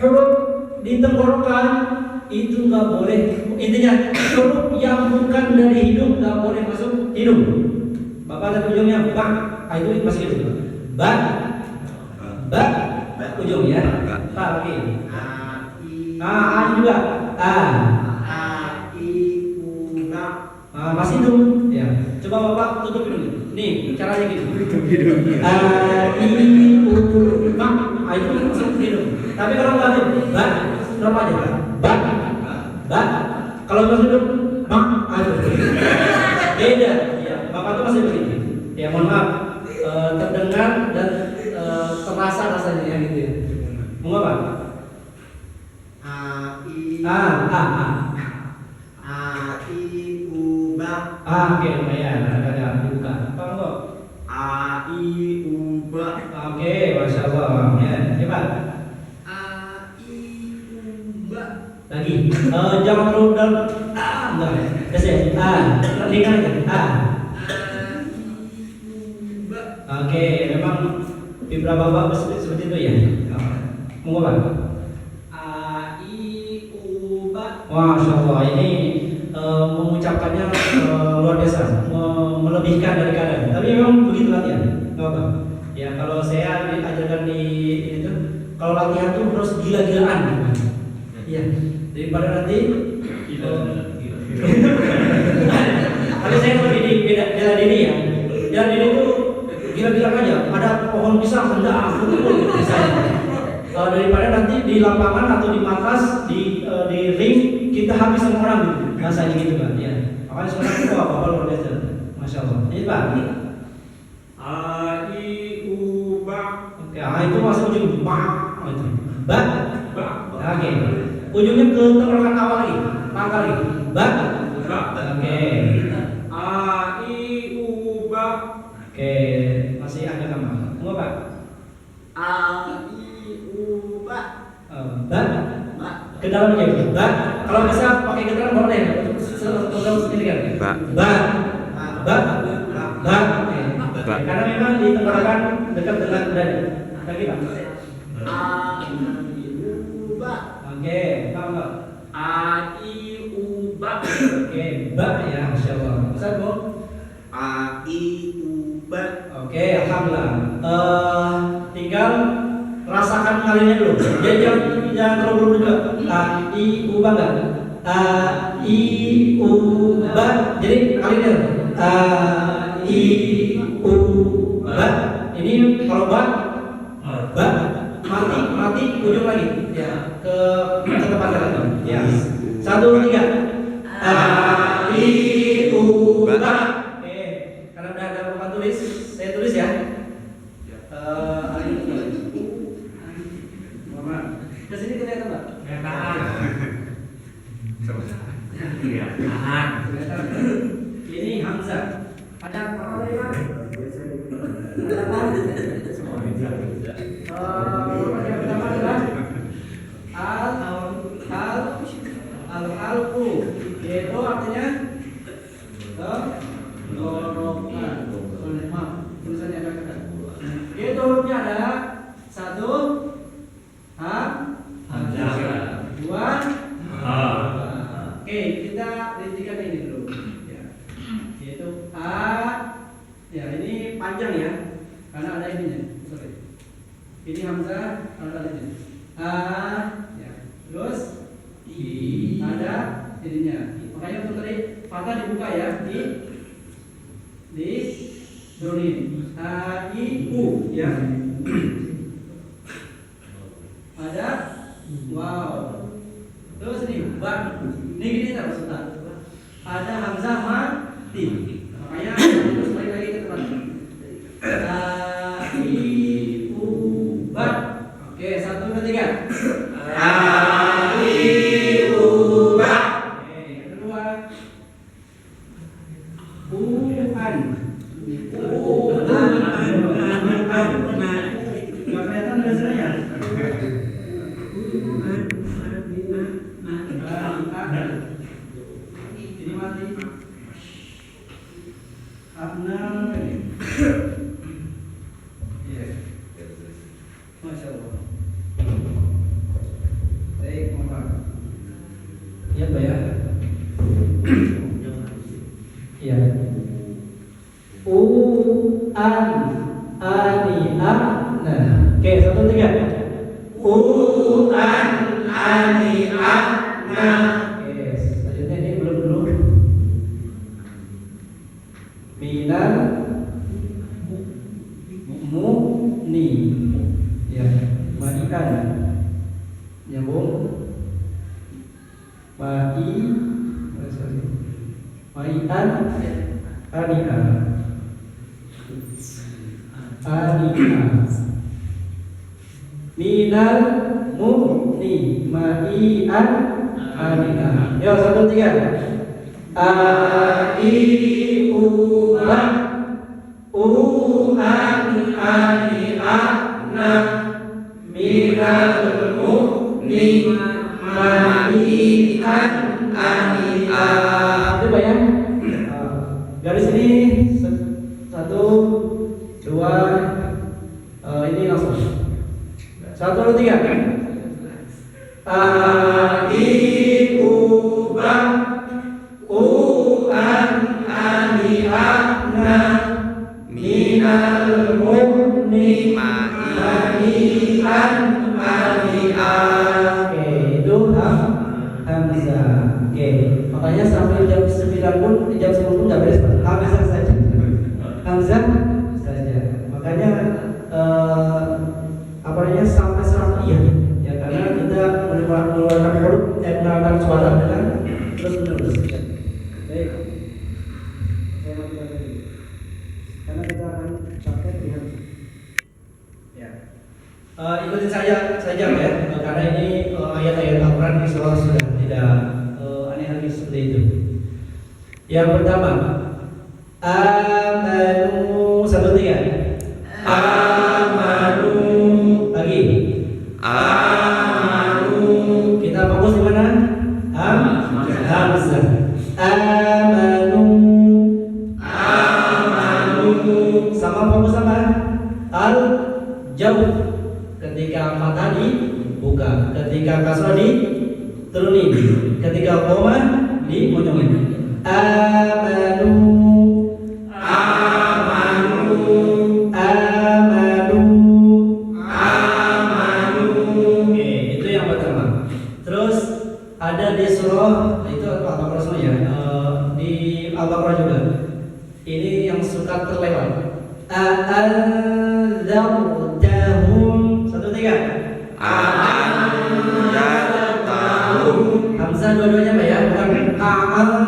huruf di tenggorokan itu nggak boleh. Intinya huruf yang bukan dari hidung nggak boleh masuk hidung. Bapak ada ujungnya ba, itu masih hidung. Ba, ba, ujungnya. Ba lagi. A juga. A. Masih hidung. Ya. Coba bapak tutup hidung. Nih caranya gitu. A, I, U, ba. Itu masuk hidung. Tapi kalau nggak tuh, ba, drop aja. Ba, ba. Kalau masuk hidung, ba, aduh. Beda. Ya, bapak tuh masih begini. Ya, mohon maaf. Terdengar dan terasa rasanya gitu ya. Mau apa? Oke, lumayan. Ada dibuka. Apa enggak? Oke, masya Allah. Ya, hebat. A I U ba. Lagi. Jangan terlalu dalam. Enggak. Tes ya. Ringan aja. A I U ba. Oke, memang fibra bapak seperti itu ya. Mau apa? Masya Allah, ini mengucapkannya luar biasa, melebihkan dari kadang. Tapi memang begitu latihan, nggak apa. Ya kalau saya diajarkan di itu, kalau latihan tuh harus gila-gilaan. Iya, daripada nanti. Kalau saya lebih di bela diri ya, bela diri itu gila-gilaan aja. Ada pohon pisang hendak pukul misalnya. Daripada nanti di lapangan atau di markas di ring kita habis sama orang gitu, rasanya gitu kan ya. Makanya sekarang itu apa luar biasa, masya Allah. Ini pak. Oke, itu masuk ujung ba, ba. Oke, ujungnya ke tenggorokan awal lagi, pangkal lagi, ba. Oke. Oke, masih ada nama. Mau apa? Ba. Ke dalam aja, ba. Kalau bisa pakai keterangan boleh. Program sendiri kan. Ba. Ba. Ba. Ba. Oke. Ba. Karena memang di tenggorokan dekat dengan dada. Lagi pak. Oke, paham pak? Oke, ba ya, masya Allah. Ustaz bu. Oke, alhamdulillah. Tinggal rasakan kalinya dulu. Jadi jangan terlalu juga. A I U ba enggak? A I U ba. Jadi kalinya A I U ba. Ini kalau ba mati ujung lagi. Ya, ke tempat lagi. Ya. 1, 3. A I U ba. Oke, karena udah ada papan tulis, saya tulis ya. Ke sini kelihatan nggak? Ini Hamzah. Ada apa lagi pak? Yang pertama adalah al-halqu, yaitu artinya tenggorokan. Maaf, tulisannya agak ketat. Yaitu hurufnya ada 1 2. Oke, kita rintikan ini dulu. Ya. Yaitu A. Ya, ini panjang ya. Karena ada ininya. Sorry. Ini Hamzah, ada ini. A. Ya. Terus I. Ada ininya. Makanya untuk tadi fathah dibuka ya. I. diturunin. A I U ya. Ada wow. Terus nih ba. Ini gini tak maksudnya. Ada hamzah mati. Makanya terus balik lagi ke tempat. A I U ba. Oke, 1 2 3. A I U ba. Oke, yang kedua. Uan. Nggak kelihatan biasanya. Ini mati. Abnam. Iya. Masya Allah. Baik, mohon. Iya, Pak ya. Iya. An ani an. Nah, oke, 1 3. An ani an. Nah, oke, selanjutnya ini belum dulu. Minal mukni. Ya, manikan. Nyambung. Maian ania. Minal mukni maian ania. Yo, 1 3. A I U ba. An ani ana. Minal mukni maian ania. Itu bayang. Garis ini 1 2 ini langsung 1 2 3. A I U ba. An ani ana. Minal mukni maian ania. Oke, itu hamzah. Oke, makanya sampai jam 9 pun, jam 10 pun nggak beres, hamzah saja. Hamzah saja. Makanya apa namanya sampai 100 iya. Ya karena kita mengeluarkan huruf, mengeluarkan suara dengan terus menerus. Baik. Saya matikan lagi. Karena kita akan pakai dengan ya. Ikutin saya saja ya, karena ini ayat-ayat Al-Quran insya Allah sudah tidak aneh lagi seperti itu. Yang pertama, amanu 1 3. Amanu lagi. Amanu. Kita fokus di mana? Hamzah. Amanu. Sama fokus sama al jauh. Ketika fathah dibuka, ketika kasrah diturunin, ketika koma dimonyongin. Amanu. Oke, itu yang pertama. Terus ada di surah itu Al-Baqarah semua ya. Di Al-Baqarah juga. Ini yang suka terlewat. A'adzartahum 1 3. Hamzah dua-duanya Pak ya, bukan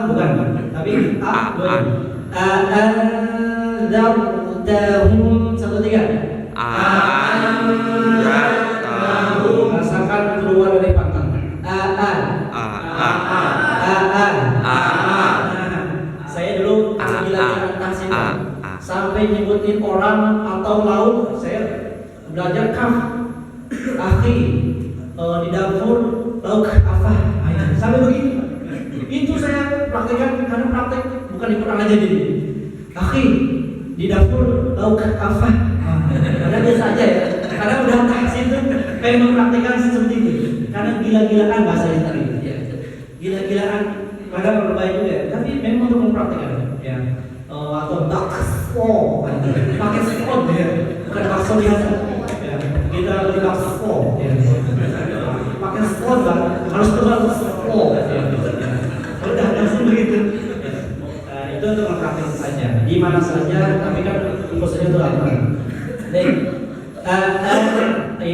bukan, tapi a dua-duanya. A'adzartahum 1 3. Rasakan keluar dari pangkal. Saya dulu gila-gilaan tahsin sampai nyebutin orang atau lauk, saya belajar kaf. Akhi di dapur lauk apa? Sampai begini. Itu saya praktekkan karena praktek bukan di Quran aja jadi. Akhi di dapur lauk apa? Karena biasa aja ya. Karena udah tahsin tuh pengen mempraktekkan seperti itu. Karena gila-gilaan bahasanya tadi. Ya. Gila-gilaan padahal berbahaya juga ya. Tapi memang untuk mempraktekkan ya. Atau bakso pakai spot ya, bukan bakso biasa ya. Kita beli bakso ya. Pakai spot kan harus keluar spot ya. Udah langsung begitu. Itu untuk mempraktekkan saja. di mana saja, tapi kan khususnya itu apa? Nih,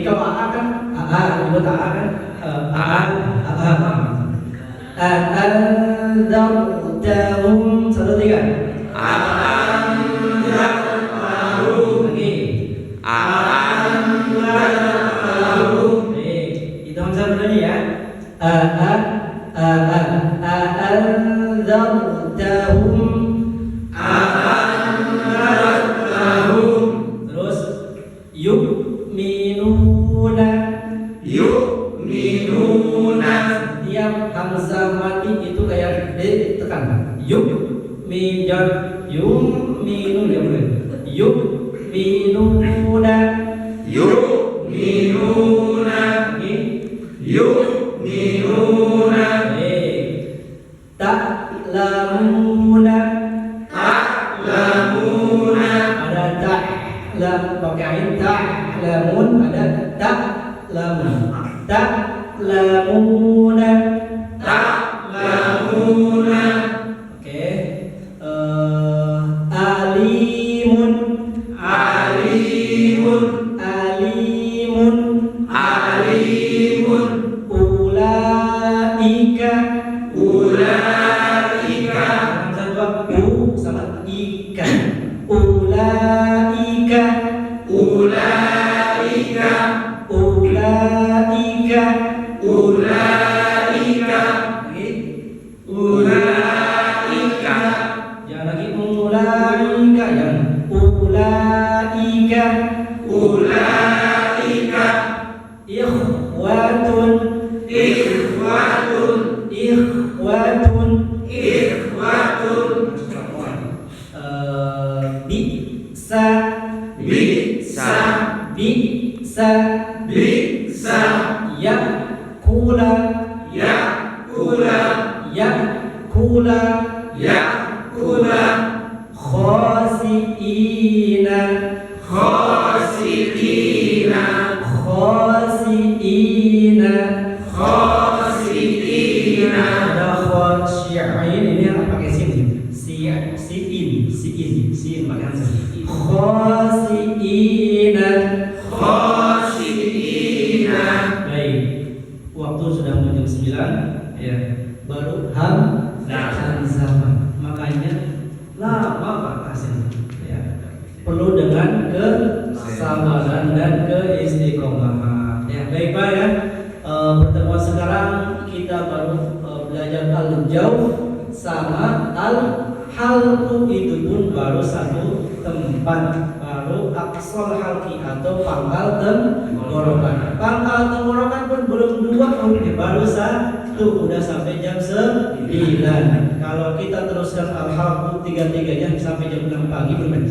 kalau AA kan disebut AA kan Anzartahum 1, 2, 3. Anzartahum lagi. Anzartahum. Itu hamzah dulunya ya. Anzartahum. Terus yu'minuna. Tiap hamzah mati itu kayak ditekan. Yu'minun ya boleh. Yu'minuna. Ta'lamuna. Ada ta'lam pakai ain, ta'lamun, ada ta'lamun. Ta'lamuna. Oke. Alimun. Ulaika. Sama ika. Ulaika. Jangan lagi ulaika, jangan ulaika. Ikhwatun. Bisa. Yakula. Khasiina. Ada khasyi'in, ini yang pakai sin. Sin pakai hamzah. Khasiina. Baik. Waktu sudah menuju 9 ya. Baru hamzah. Makanya lama Pak hasilnya. Ya. Perlu dengan kesabaran dan keistiqomahan. Ya, baik Pak ya. Pertemuan sekarang kita baru belajar al-jawf sama al-halqu, itu pun baru satu tempat, baru aqsal halqi atau pangkal tenggorokan. Pangkal tenggorokan pun belum 2 baru 1, udah sampai jam 9. Kalau kita teruskan al-halqu 3-3-nya sampai jam 6 pagi belum.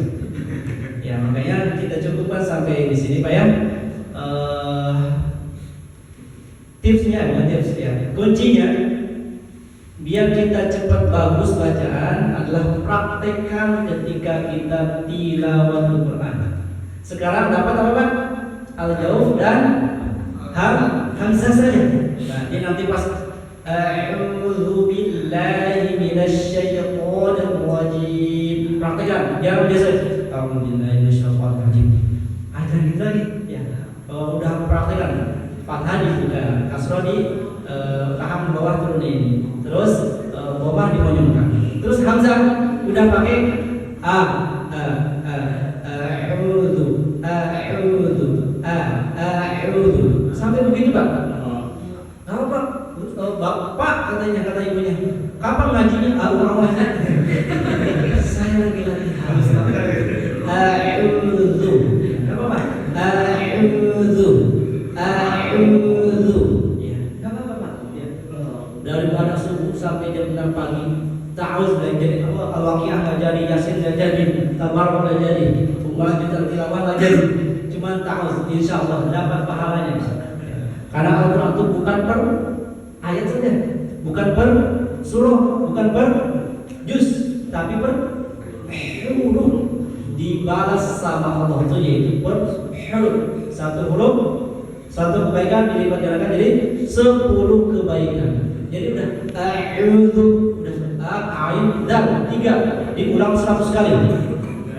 Ya, makanya kita cukupkan sampai di sini Pak ya. Tipsnya, bukan tips ya, kuncinya biar kita cepat bagus bacaan adalah praktekkan ketika kita tilawatul Quran. Sekarang dapat apa Pak? Al-jawf dan hamzah saja. Nanti pas a'udzu billahi minasyaitonir rajim, praktekkan. Jangan biasa a'udzu billahi minasyaitonir rajim. Ada gitu lagi ya. Udah praktekkan. Fathah dibuka, kasroh di kaham bawah turun ini, terus bomah dimonyongkan, terus hamzah udah pakai a'udzu sampai begitu Pak. Apa Bapak kata ibunya, kapan ngajinya? Saya lagi latihan. A'udzu. Apa Pak? A'udzu. Ya, enggak apa-apa Pak. Ya. Daripada subuh sampai jam 6 pagi, ta'awuz enggak jadi, al-waqiah enggak jadi, yasin enggak jadi, tabarok enggak jadi, umrah juta tilawah enggak jadi. Cuma ta'awuz, insyaallah dapat pahalanya. Karena Al-Qur'an itu bukan per ayat saja, bukan per surah, bukan per juz, tapi per huruf. Dibalas sama Allah itu yaitu per huruf. Satu huruf, satu kebaikan dilipat gandakan jadi 10 kebaikan. Jadi udah a'udzu, udah ain dal 3 diulang 100 kali.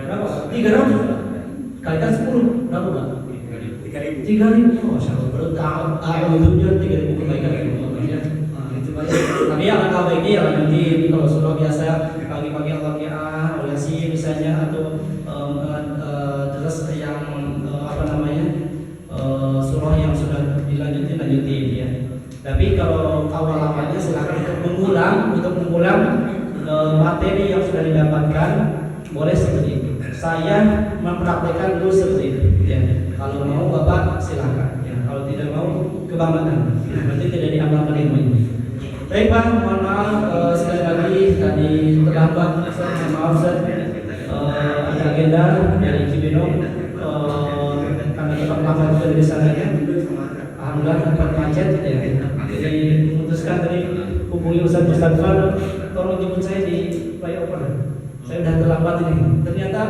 Berapa? 300 kalikan 10 berapa Pak? 3.000. Masya Allah. Berarti a'udzunya 3.000 kebaikan. Itu banyak. Tapi alangkah baiknya ya nanti kalau surah biasa pagi-pagi Al-Waqiah, Yasin misalnya atau terus yang surah yang sudah lanjutin ya. Tapi kalau awal-awalnya silakan untuk mengulang materi yang sudah didapatkan, boleh seperti itu. Saya mempraktekkan dulu seperti itu ya. Kalau mau Bapak silakan ya. Kalau tidak mau kebanggaan. Berarti tidak diamalkan ilmu ini. Baik Pak, mohon maaf sekali lagi tadi terlambat. Maaf Ustaz. Ada agenda dari Cibinong. Kami tetap lambat dari sananya. Alhamdulillah tempat macet ya. Jadi memutuskan tadi hubungi Ustaz Mustafa, tolong jemput saya di flyover. Saya udah terlambat ini. Ternyata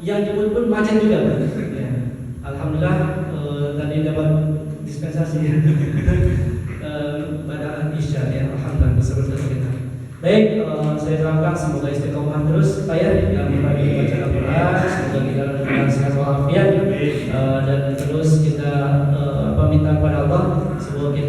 yang jemput pun macet juga. Ya. Alhamdulillah tadi dapat dispensasi ya. Pada Isya ya. Alhamdulillah bisa kita. Baik, saya doakan semoga istiqomah terus Pak ya yang bagi baca Al-Quran, semoga kita dalam sehat walafiat dan terus kita minta kepada Allah semoga kita